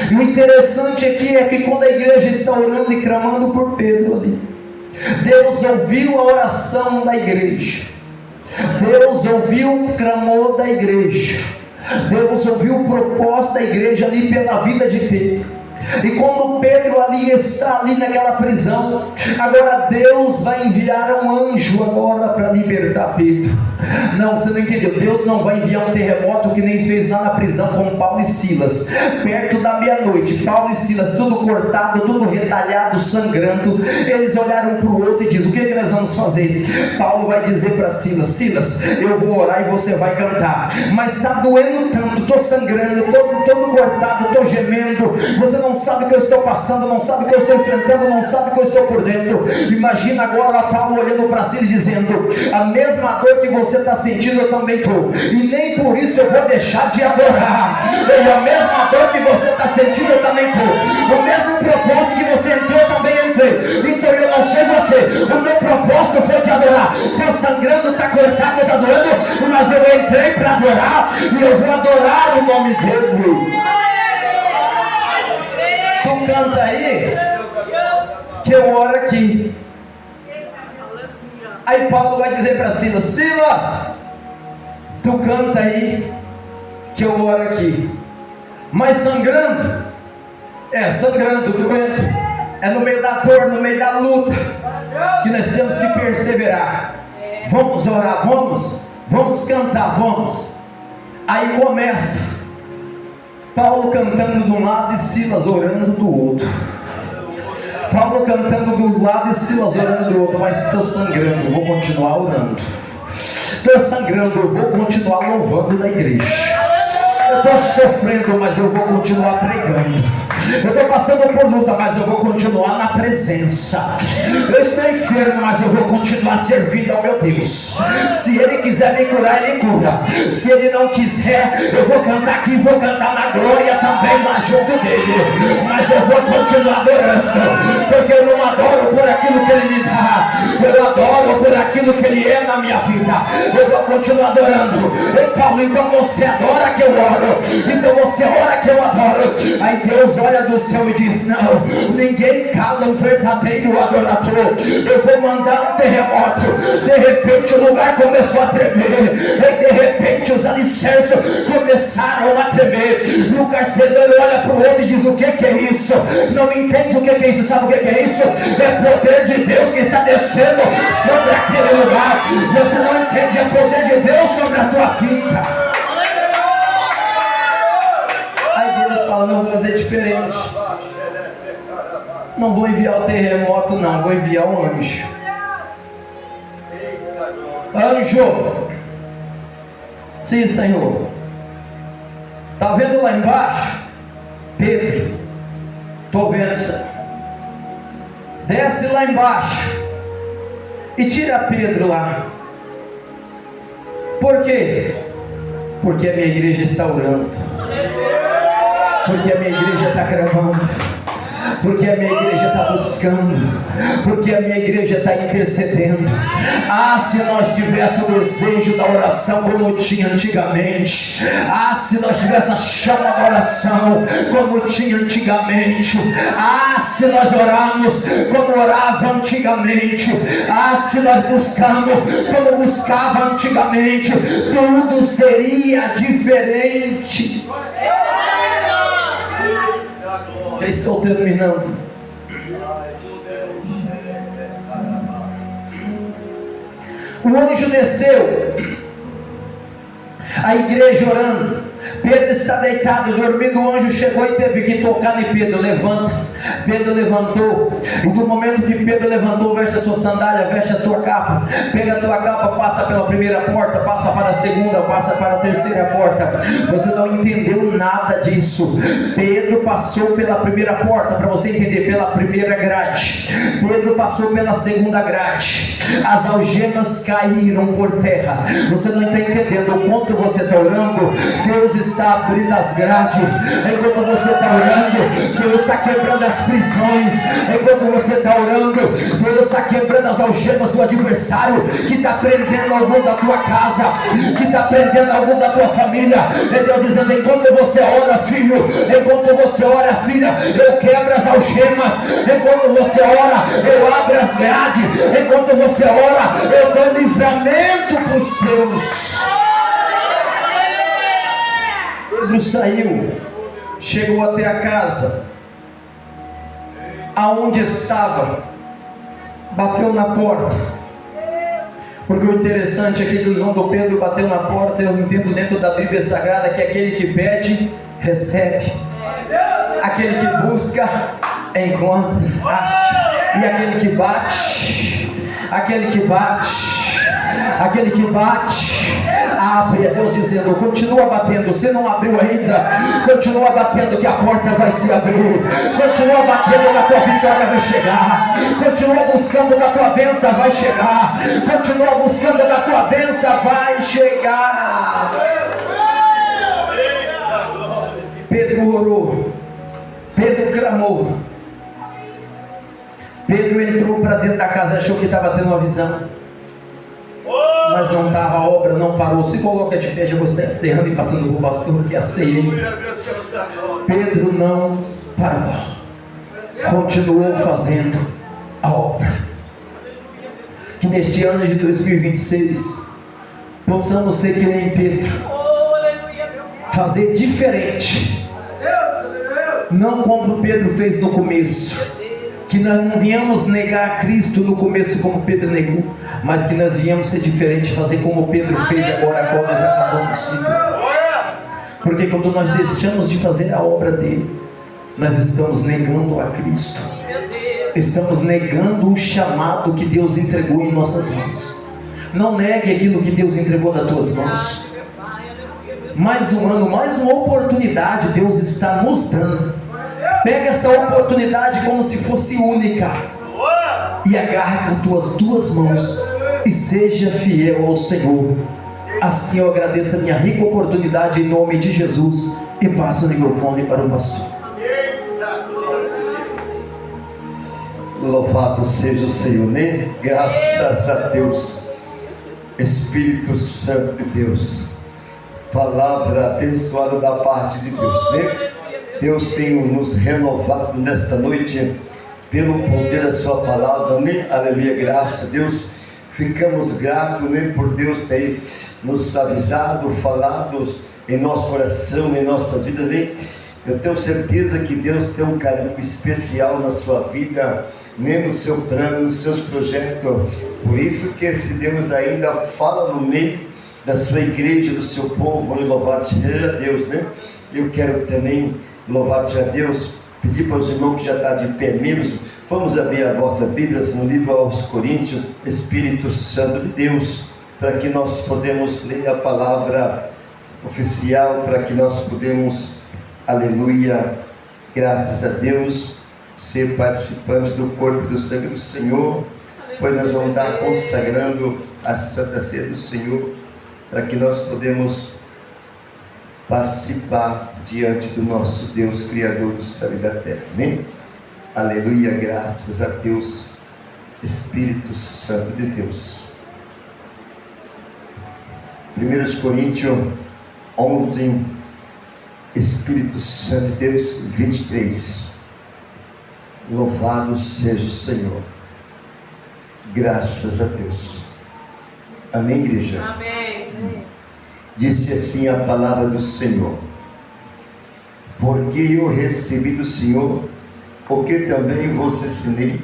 E o interessante aqui é que quando a igreja está orando e clamando por Pedro ali, Deus ouviu a oração da igreja. Deus ouviu o clamor da igreja. Deus ouviu o propósito da igreja ali pela vida de Pedro. E quando Pedro ali está ali naquela prisão, agora Deus vai enviar um anjo agora para libertar Pedro. Não, você não entendeu. Deus não vai enviar um terremoto que nem fez lá na prisão com Paulo e Silas. Perto da meia-noite, Paulo e Silas tudo cortado, tudo retalhado, sangrando. Eles olharam para o outro e dizem: o que nós vamos fazer? Paulo vai dizer para Silas: Silas, eu vou orar e você vai cantar, mas está doendo tanto, estou sangrando, todo cortado, estou gemendo. Você não sabe o que eu estou passando, não sabe o que eu estou enfrentando, não sabe o que eu estou por dentro. Imagina agora Paulo olhando para si e dizendo: a mesma dor que você está sentindo eu também estou, e nem por isso eu vou deixar de adorar. E a mesma dor que você está sentindo eu também estou, o mesmo propósito que você entrou eu também entrei. Então eu não sei você, o meu propósito foi de adorar. Está sangrando, está cortado, está doendo, mas eu entrei para adorar, e eu vou adorar o nome dele. Tu canta aí, que eu oro aqui. Aí Paulo vai dizer para Silas: Silas, tu canta aí, que eu oro aqui. Mas sangrando, sangrando, doendo, é no meio da dor, no meio da luta, que nós temos que perseverar. Vamos orar, vamos cantar, vamos. Aí começa Paulo cantando de um lado e Silas orando do outro. Paulo cantando do lado e Silas orando do outro. Mas estou sangrando, eu vou continuar orando. Estou sangrando, eu vou continuar louvando na igreja. Eu estou sofrendo, mas eu vou continuar pregando. Eu estou passando por luta, mas eu vou continuar na presença. Eu estou enfermo, mas eu vou continuar servindo ao meu Deus. Se Ele quiser me curar, Ele cura. Se Ele não quiser, eu vou cantar aqui, vou cantar na glória também lá junto dele. Mas eu vou continuar adorando, porque eu não adoro por aquilo que Ele me dá, eu adoro por aquilo que Ele é na minha vida. Eu vou continuar adorando. E Paulo, então você adora que eu oro, então você ora que eu adoro. Aí Deus olha glória do céu me diz: não, ninguém cala um verdadeiro adorador. Eu vou mandar um terremoto. De repente o lugar começou a tremer, e de repente os alicerces começaram a tremer, e o carcereiro olha para o outro e diz: o que é isso? Não entende o que é isso. Sabe o que é isso? É poder de Deus que está descendo sobre aquele lugar. Você não entende, é poder de Deus sobre a tua vida. Aí Deus fala: não, vou fazer diferente. Não vou enviar o terremoto, não, vou enviar um anjo. Anjo, sim, Senhor. Está vendo lá embaixo? Pedro, estou vendo, Senhor. Desce lá embaixo e tira Pedro lá. Por quê? Porque a minha igreja está orando, porque a minha igreja está clamando, porque a minha igreja está buscando, porque a minha igreja está intercedendo. Ah, se nós tivéssemos o desejo da oração como tinha antigamente. Ah, se nós tivéssemos a chama da oração como tinha antigamente. Ah, se nós orarmos como orava antigamente. Ah, se nós buscarmos como buscava antigamente, tudo seria diferente. Já estou terminando. O anjo desceu, a igreja orando. Pedro está deitado, dormindo. O anjo chegou e teve que tocar em Pedro: levanta. Pedro levantou, e no momento que Pedro levantou, veste a sua sandália, veste a tua capa, pega a tua capa, passa pela primeira porta, passa para a segunda, passa para a terceira porta. Você não entendeu nada disso. Pedro passou pela primeira porta, para você entender, pela primeira grade. Pedro passou pela segunda grade. As algemas caíram por terra. Você não está entendendo. Enquanto você está orando, Deus está abrindo as grades. Enquanto você está orando, Deus está quebrando as prisões. Enquanto você está orando, Deus está quebrando as algemas do adversário que está prendendo algum da tua casa, que está prendendo algum da tua família. É Deus dizendo: enquanto você ora, filho, enquanto você ora, filha, eu quebro as algemas. Enquanto você ora, eu abro as grades. Enquanto você ora, eu dou livramento para os teus. Pedro saiu, chegou até a casa aonde estava, bateu na porta. Porque o interessante aqui é que quando Pedro bateu na porta, eu entendo dentro da Bíblia Sagrada que aquele que pede, recebe. Aquele que busca, encontra. E aquele que bate, aquele que bate, abre. É Deus dizendo: continua batendo. Se não abriu ainda, continua batendo, que a porta vai se abrir. Continua batendo, na tua vitória vai chegar. Continua buscando, na tua bênção vai chegar. Continua buscando, na tua bênção vai chegar. Pedro orou, Pedro clamou. Pedro entrou para dentro da casa, achou que estava tendo uma visão, mas não estava. A obra não parou. Se coloca de pé, já você está encerrando e passando por pastor, que é a ceia. Pedro não parou, continuou fazendo a obra. Que neste ano de 2026 possamos ser que nem Pedro, fazer diferente, não como Pedro fez no começo. Que nós não viemos negar Cristo no começo como Pedro negou, mas que nós viemos ser diferente, fazer como Pedro fez agora, qual nós acabamos de ver. Porque quando nós deixamos de fazer a obra dele, nós estamos negando a Cristo, estamos negando o chamado que Deus entregou em nossas mãos. Não negue aquilo que Deus entregou nas tuas mãos. Mais um ano, mais uma oportunidade Deus está nos dando. Pega essa oportunidade como se fosse única e agarre com tuas duas mãos e seja fiel ao Senhor. Assim eu agradeço a minha rica oportunidade em nome de Jesus e passo o microfone para o pastor. Louvado seja o Senhor, né? Graças a Deus. Espírito Santo de Deus, palavra abençoada da parte de Deus, né? Deus tem nos renovado nesta noite pelo poder da sua palavra, amém? Aleluia, graças a Deus. Ficamos gratos, né, por Deus ter nos avisado, falado em nosso coração, em nossa vida, né? Eu tenho certeza que Deus tem um carinho especial na sua vida, né, no seu plano, nos seus projetos. Por isso que esse Deus ainda fala no meio da sua igreja, do seu povo, né? Louvado seja Deus, né? Eu quero também, louvado seja Deus, pedir para os irmãos que já estão de pé mesmo, vamos abrir a vossa Bíblia no livro aos Coríntios, Espírito Santo de Deus, para que nós podemos ler a palavra oficial, para que nós podemos, aleluia, graças a Deus, ser participantes do corpo e do sangue do Senhor, pois nós vamos estar consagrando a Santa Ceia do Senhor, para que nós podemos participar diante do nosso Deus, Criador do céu e da terra, amém? Aleluia, graças a Deus, Espírito Santo de Deus. 1 Coríntios 11, Espírito Santo de Deus, 23. Louvado seja o Senhor. Graças a Deus. Amém, igreja? Amém. Disse assim a palavra do Senhor: porque eu recebi do Senhor, porque também vos ensinei.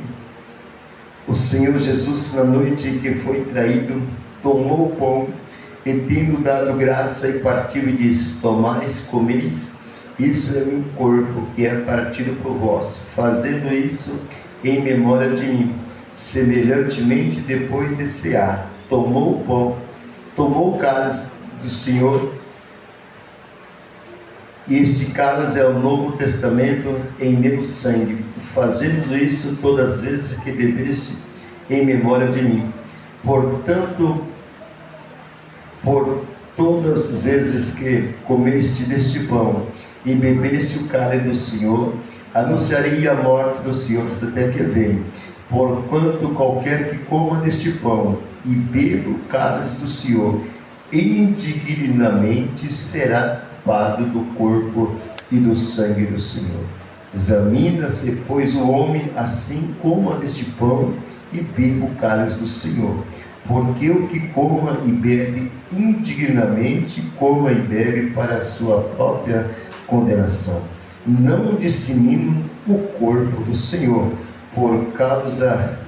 O Senhor Jesus, na noite em que foi traído, tomou o pão e, tendo dado graça, e partiu e disse: tomais, comeis, isso é o meu corpo, que é partido por vós. Fazendo isso em memória de mim. Semelhantemente, depois de cear, tomou o pão, tomou o cálice do Senhor, e esse cálice é o Novo Testamento em meu sangue. Fazemos isso todas as vezes que bebeste em memória de mim. Portanto, por todas as vezes que comeste deste pão e bebeste o cálice do Senhor, anunciarei a morte do Senhor até que venha. Porquanto qualquer que coma deste pão e beba o cálice do Senhor indignamente será culpado do corpo e do sangue do Senhor. Examina-se, pois, o homem, assim coma deste pão e beba o cálice do Senhor. Porque o que coma e bebe indignamente, coma e bebe para a sua própria condenação. Não disseminem o corpo do Senhor, por causa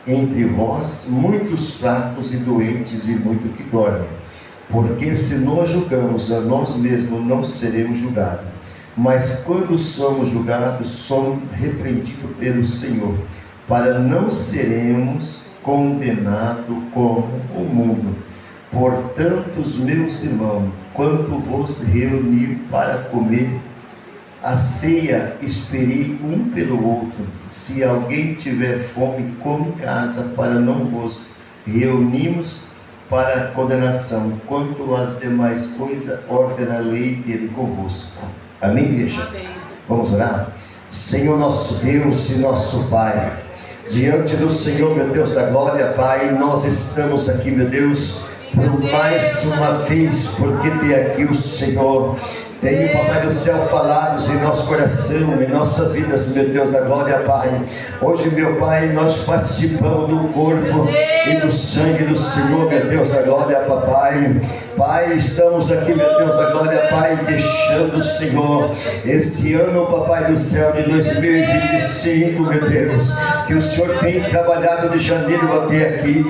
entre vós muitos fracos e doentes e muito que dormem. Porque se nós julgamos a nós mesmos, não seremos julgados. Mas quando somos julgados, somos repreendidos pelo Senhor, para não seremos condenados como o mundo. Portanto, os meus irmãos, quando vos reunir para comer a ceia, esperei um pelo outro. Se alguém tiver fome, come em casa, para não vos reunirmos para condenação. Quanto às demais coisas, ordena a lei dele convosco. Amém, igreja? Amém. Vamos orar? Senhor nosso Deus e nosso Pai, diante do Senhor, meu Deus da glória, Pai, nós estamos aqui, meu Deus, por mais uma vez, porque tem aqui o Senhor. Tem o Papai do Céu falados em nosso coração, em nossas vidas, meu Deus da glória, Pai. Hoje, meu Pai, nós participamos do corpo e do sangue do Senhor, meu Deus da glória, Papai. Pai, estamos aqui, meu Deus da glória, Pai, deixando o Senhor esse ano, Papai do Céu, de 2025, meu Deus, que o Senhor tem trabalhado de janeiro até aqui,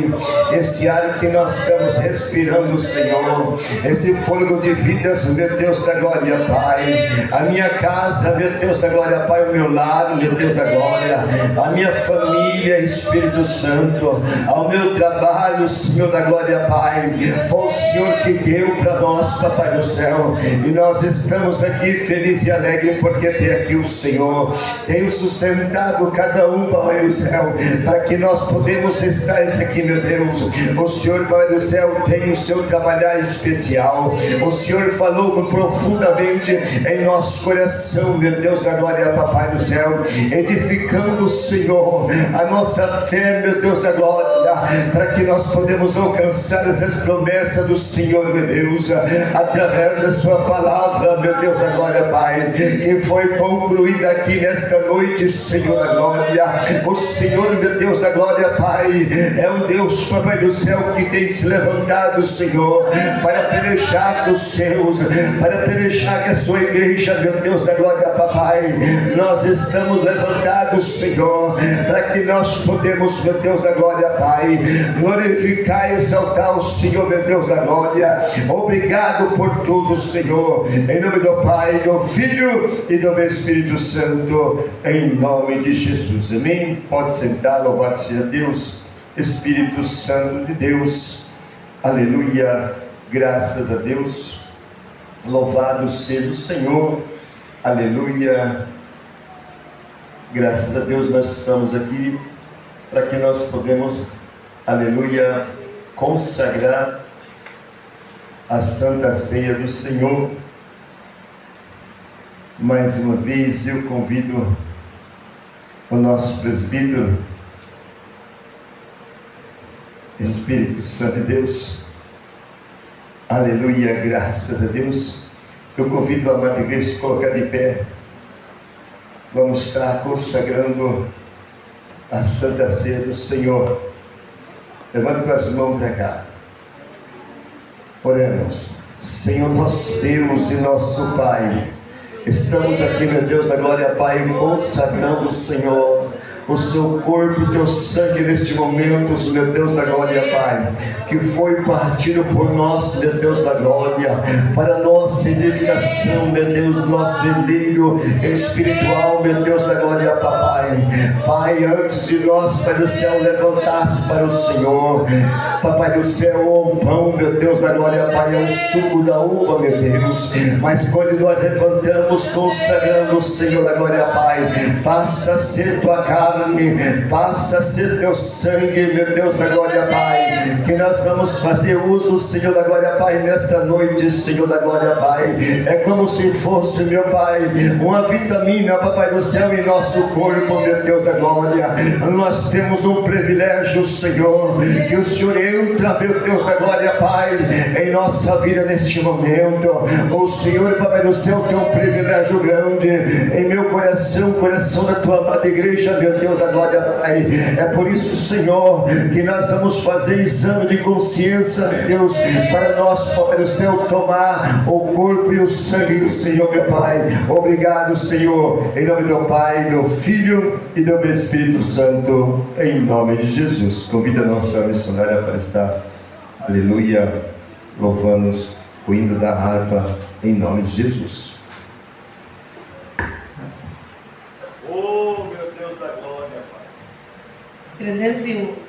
esse ar que nós estamos respirando, Senhor, esse fôlego de vidas, meu Deus da glória, Pai, a minha casa, meu Deus da glória, Pai, o meu lar, meu Deus da glória, a minha família, Espírito Santo, ao meu trabalho, Senhor da glória, Pai, foi o Senhor que deu para nós, Papai do Céu, e nós estamos aqui felizes e alegres, porque tem aqui o Senhor, tem sustentado cada um, Papai do Céu, para que nós podemos estar aqui, meu Deus. O Senhor, Papai do Céu, tem o seu trabalhar especial, o Senhor falou profundamente em nosso coração, meu Deus da glória, Papai do Céu, edificando, Senhor, a nossa fé, meu Deus da glória, para que nós podemos alcançar as promessas do Senhor Senhor, meu Deus, através da sua palavra, meu Deus da glória, Pai, que foi concluída aqui nesta noite, Senhor da glória. O Senhor, meu Deus da glória, Pai, é um Deus, Papai do céu, que tem se levantado, Senhor, para pelejar dos seus, para pelejar com a sua igreja, meu Deus da glória, Papai. Nós estamos levantados, Senhor, para que nós podemos, meu Deus da glória, Pai, glorificar e exaltar o Senhor, meu Deus da glória. Obrigado por tudo, Senhor, em nome do Pai, do Filho e do Espírito Santo, em nome de Jesus, amém. Pode sentar, louvado seja Deus. Espírito Santo de Deus, aleluia, graças a Deus, louvado seja o Senhor, aleluia, graças a Deus. Nós estamos aqui para que nós podemos, aleluia, consagrar a Santa Ceia do Senhor. Mais uma vez eu convido o nosso presbítero, Espírito Santo de Deus, aleluia, graças a Deus. Eu convido a amada igreja a se colocar de pé. Vamos estar consagrando a Santa Ceia do Senhor. Levante as mãos para cá. Oremos. Senhor nosso Deus e nosso Pai, estamos aqui, meu Deus da glória, Pai, consagrando, Senhor, o seu corpo, o teu sangue neste momento, meu Deus da glória, Pai, que foi partido por nós, meu Deus da glória, para nossa edificação, meu Deus, nosso veleiro espiritual, meu Deus da glória, Papai. Pai, antes de nós, Pai do céu, levantasse para o Senhor, Papai do céu, o pão, meu Deus da glória, Pai, é o suco da uva, meu Deus, mas quando nós levantamos, consagrando o Senhor da glória, Pai, passa a ser tua carne, passa a ser teu sangue, meu Deus da glória, Pai, que nós vamos fazer uso, Senhor da glória, Pai, nesta noite, Senhor da glória, Pai. É como se fosse, meu Pai, uma vitamina, Papai do céu, em nosso corpo, meu Deus da glória. Nós temos um privilégio, Senhor, que o Senhor entra, meu Deus da glória, Pai, em nossa vida neste momento. O Senhor, Papai do céu, tem um privilégio grande em meu coração, coração da tua amada igreja, meu Deus da glória, Pai. É por isso, Senhor, que nós vamos fazer exame de consciência, Deus, para nós, Papai do céu, tomar o corpo e o sangue do Senhor, meu Pai. Obrigado, Senhor, em nome do Pai, do Filho e do Espírito Santo, em nome de Jesus. Convida a nossa missionária para estar, aleluia, louvando o hino da harpa, em nome de Jesus. Oh, meu Deus da glória, Pai. 301.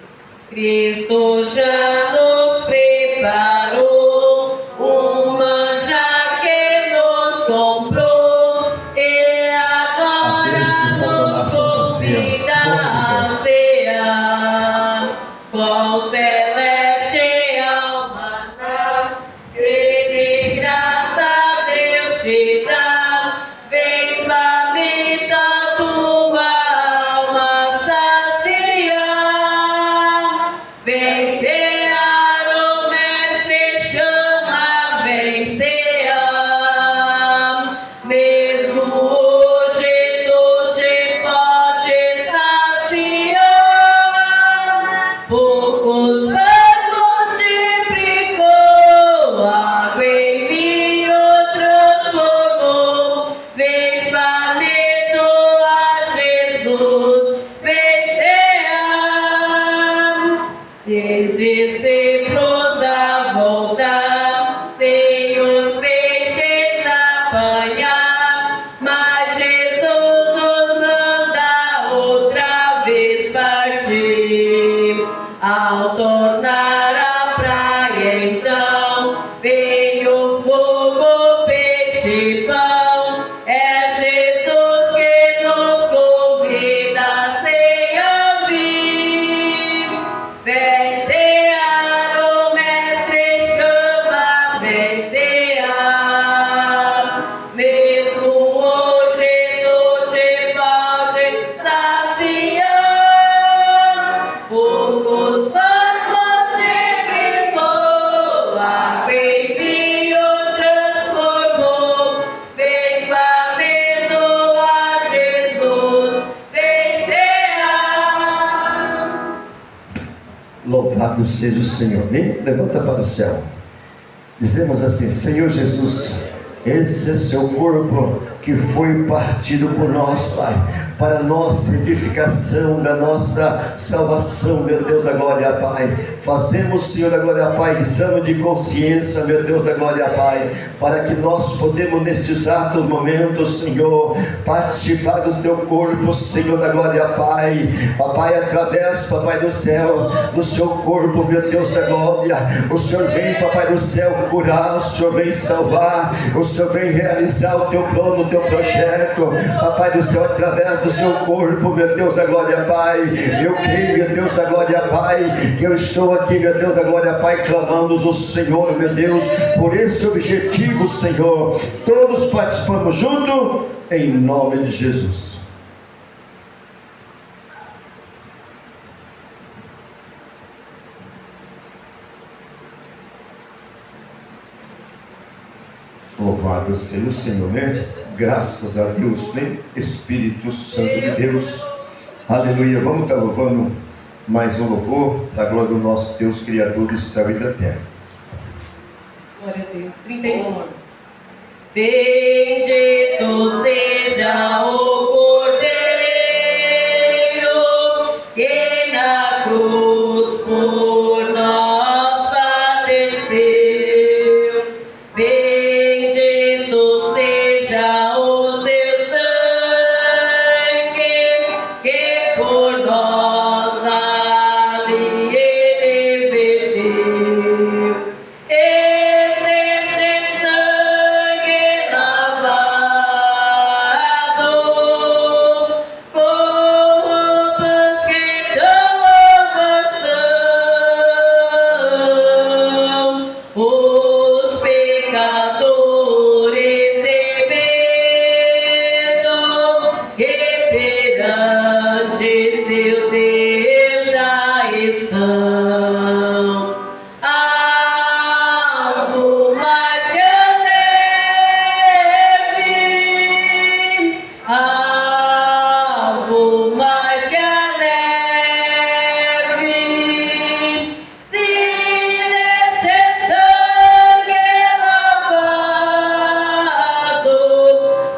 Cristo já nos preparou um manjar que nos comprou e agora nos convida a ceia com celestial maná que de graça Deus te dá. Vem faminta tua alma saciar, vem cear, o mestre chama, vem cear. Mesmo hoje tu te pode saciar, poucos pães multiplicou, água em vinho transformou. Vem faminto a Jesus, vem cear. Eis discípulos a voltar, sem os peixes apanhar, mas Jesus nos manda outra vez partir. Ao tornar a praia, então, vem o fogo, peixe e pão. É Jesus que nos convida a ceia vir. Vem cear, o mestre chama, vem cear. Louvado seja o Senhor. Nem levanta para o céu. Dizemos assim: Senhor Jesus, esse é seu corpo que foi partido por nós, Pai, para a nossa edificação, da nossa salvação, meu Deus da glória, Pai. Fazemos, Senhor da glória, Pai, exame de consciência, meu Deus da glória, Pai, para que nós podemos nestes exatos momentos, Senhor, participar do teu corpo, Senhor da glória, Pai. Papai, através, Papai do céu, do seu corpo, meu Deus da glória, o Senhor vem, Papai do céu, curar, o Senhor vem salvar, o Senhor vem realizar o teu plano, o teu projeto, Papai do céu, através do seu corpo, meu Deus da glória, Pai. Eu creio, meu Deus da glória, Pai, que eu estou aqui, meu Deus da glória, Pai, clamando o Senhor, meu Deus, por esse objetivo, Senhor. Todos participamos junto, em nome de Jesus. Louvado seja o Senhor, né? Graças a Deus, né? Espírito Santo de Deus. Aleluia. Vamos estar louvando mais um louvor para a glória do nosso Deus, Criador do céu e da terra. Glória a Deus. 31. Bendito seja o Cordeiro que na cruz por nós padeceu. Bendito seja o seu sangue que por nós ali ele verteu. Esse sangue lavado com roupas que dão salvação, os pecadores rebentam e perante seu Deus já estão. Algo mais que a neve, algo mais que a neve, se neste sangue lavado,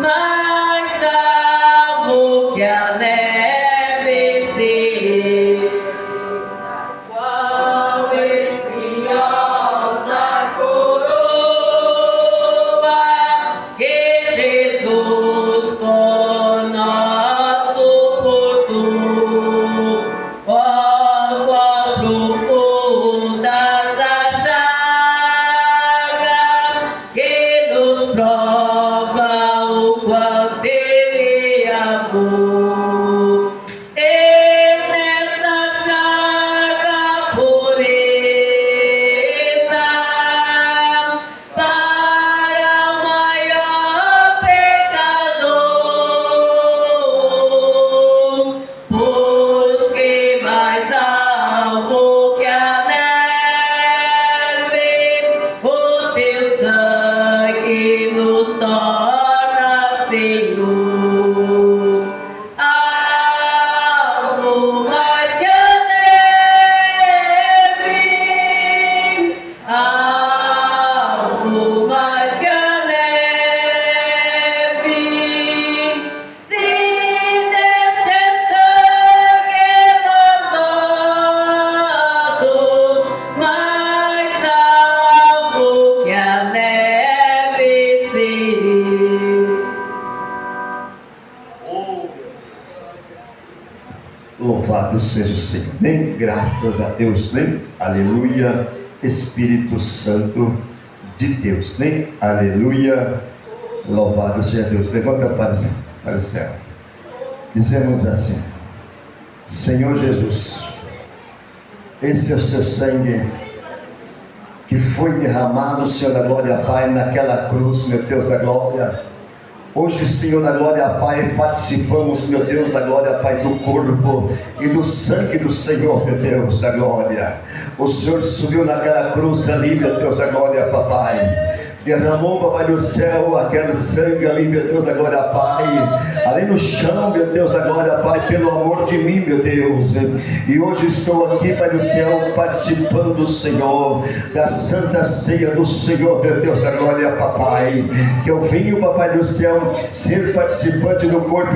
mais algo que a neve se. Qual espinhosa coroa que Jesus por nós suportou. Qual profundas as chagas que nos prova o quanto Ele amou. E nessa chaga pureza para o maior pecador, busque mais alvo que a neve, o teu sangue nos torna Senhor. Algo mais que a neve, algo mais que a neve, se neste sangue lavado, mais algo que a neve se. Louvado seja o Senhor, né? Graças a Deus, né? Aleluia, Espírito Santo de Deus, né? Aleluia, louvado seja Deus. Levanta para o céu. Dizemos assim: Senhor Jesus, esse é o seu sangue que foi derramado, Senhor da glória, Pai, naquela cruz, meu Deus da glória. Hoje, Senhor da glória, Pai, participamos, meu Deus da glória, Pai, do corpo e do sangue do Senhor, meu Deus da glória. O Senhor subiu naquela cruz ali, meu Deus da glória, Papai. derramou, papai do céu, aquele sangue ali, meu Deus da glória, Pai, ali no chão, meu Deus da glória, Pai, pelo amor de mim, meu Deus. E hoje estou aqui, Pai do céu, participando, Senhor, da santa ceia do Senhor, meu Deus da glória, Papai, que eu venho, papai do céu, ser participante do corpo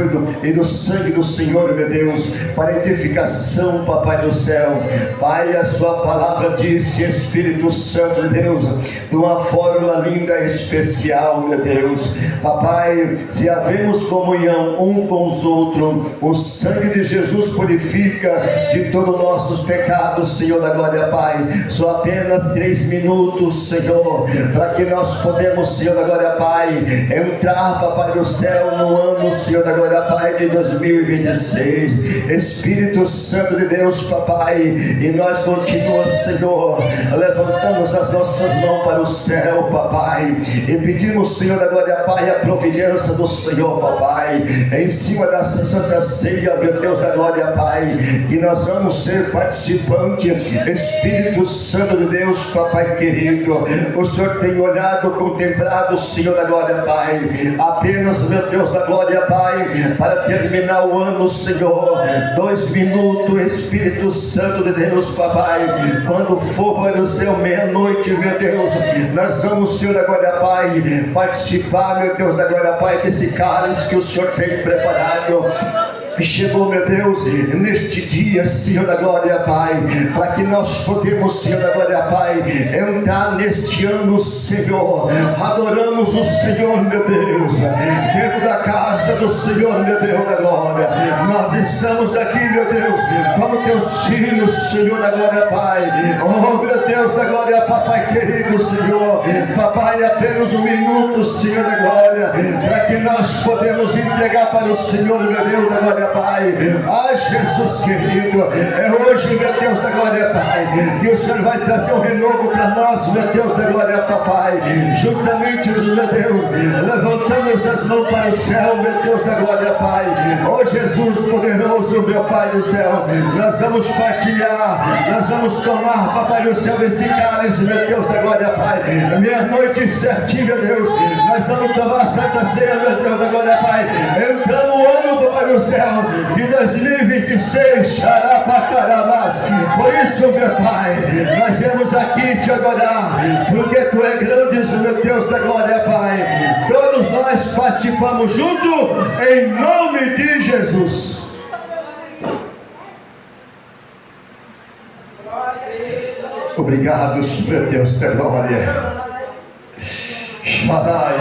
e do sangue do Senhor, meu Deus, para edificação, papai do céu. Pai, a sua palavra diz, Espírito Santo de Deus, de uma forma linda e especial, meu Deus. Papai, se havemos comunhão um com os outros, o sangue de Jesus purifica de todos os nossos pecados, Senhor da glória, Pai. Só apenas 3 minutos, Senhor, para que nós podemos, Senhor da glória, Pai, entrar, papai do céu, no ano, Senhor da glória, Pai, de 2026. Espírito Santo de Deus, papai, e nós continuamos, Senhor, levantamos as nossas mãos para o céu, papai, e pedimos, Senhor da glória, Pai, a providência do Senhor, papai, em cima dessa santa ceia, meu Deus da glória, Pai, que nós vamos ser participantes. Espírito Santo de Deus, papai querido, o Senhor tem olhado, contemplado, Senhor da glória, Pai, apenas, meu Deus da glória, Pai, para terminar o ano, Senhor, 2 minutos, Espírito Santo de Deus, papai, quando for para o céu meia-noite, meu Deus, nós vamos, Senhor da glória, Pai, participar, meu Deus da glória, Pai, desse cálice que o Senhor tem preparado. E chegou, meu Deus, neste dia, Senhor da glória, Pai, para que nós podemos, Senhor da glória, Pai, entrar neste ano, Senhor, adoramos o Senhor, meu Deus, dentro da casa do Senhor, meu Deus da glória. Nós estamos aqui, meu Deus, como teus filhos, Senhor da glória, Pai. Oh, meu Deus da glória, papai querido, Senhor, papai, apenas 1 minuto, Senhor da glória, para que nós podemos entregar para o Senhor, meu Deus da glória, Pai. Ah, Jesus querido, é hoje, meu Deus da glória, Pai, que o Senhor vai trazer um renovo para nós, meu Deus da glória, Papai. Juntamente, meu Deus, levantamos as mãos para o céu, meu Deus da glória, Pai. Oh, Jesus poderoso, meu Pai do céu, nós vamos partilhar, nós vamos tomar, Papai do céu, esse cálice, meu Deus da glória, Pai. Meia-noite certinho, meu Deus, nós vamos tomar a Santa Ceia, meu Deus da glória, Pai. Entrando o ano, Papai do céu, de 2026, xarapacarabás. Por isso, meu Pai, nós viemos aqui te adorar, porque Tu é grande, meu Deus da glória, Pai. Todos nós participamos junto, em nome de Jesus. Obrigado, meu Deus da glória. Xarai,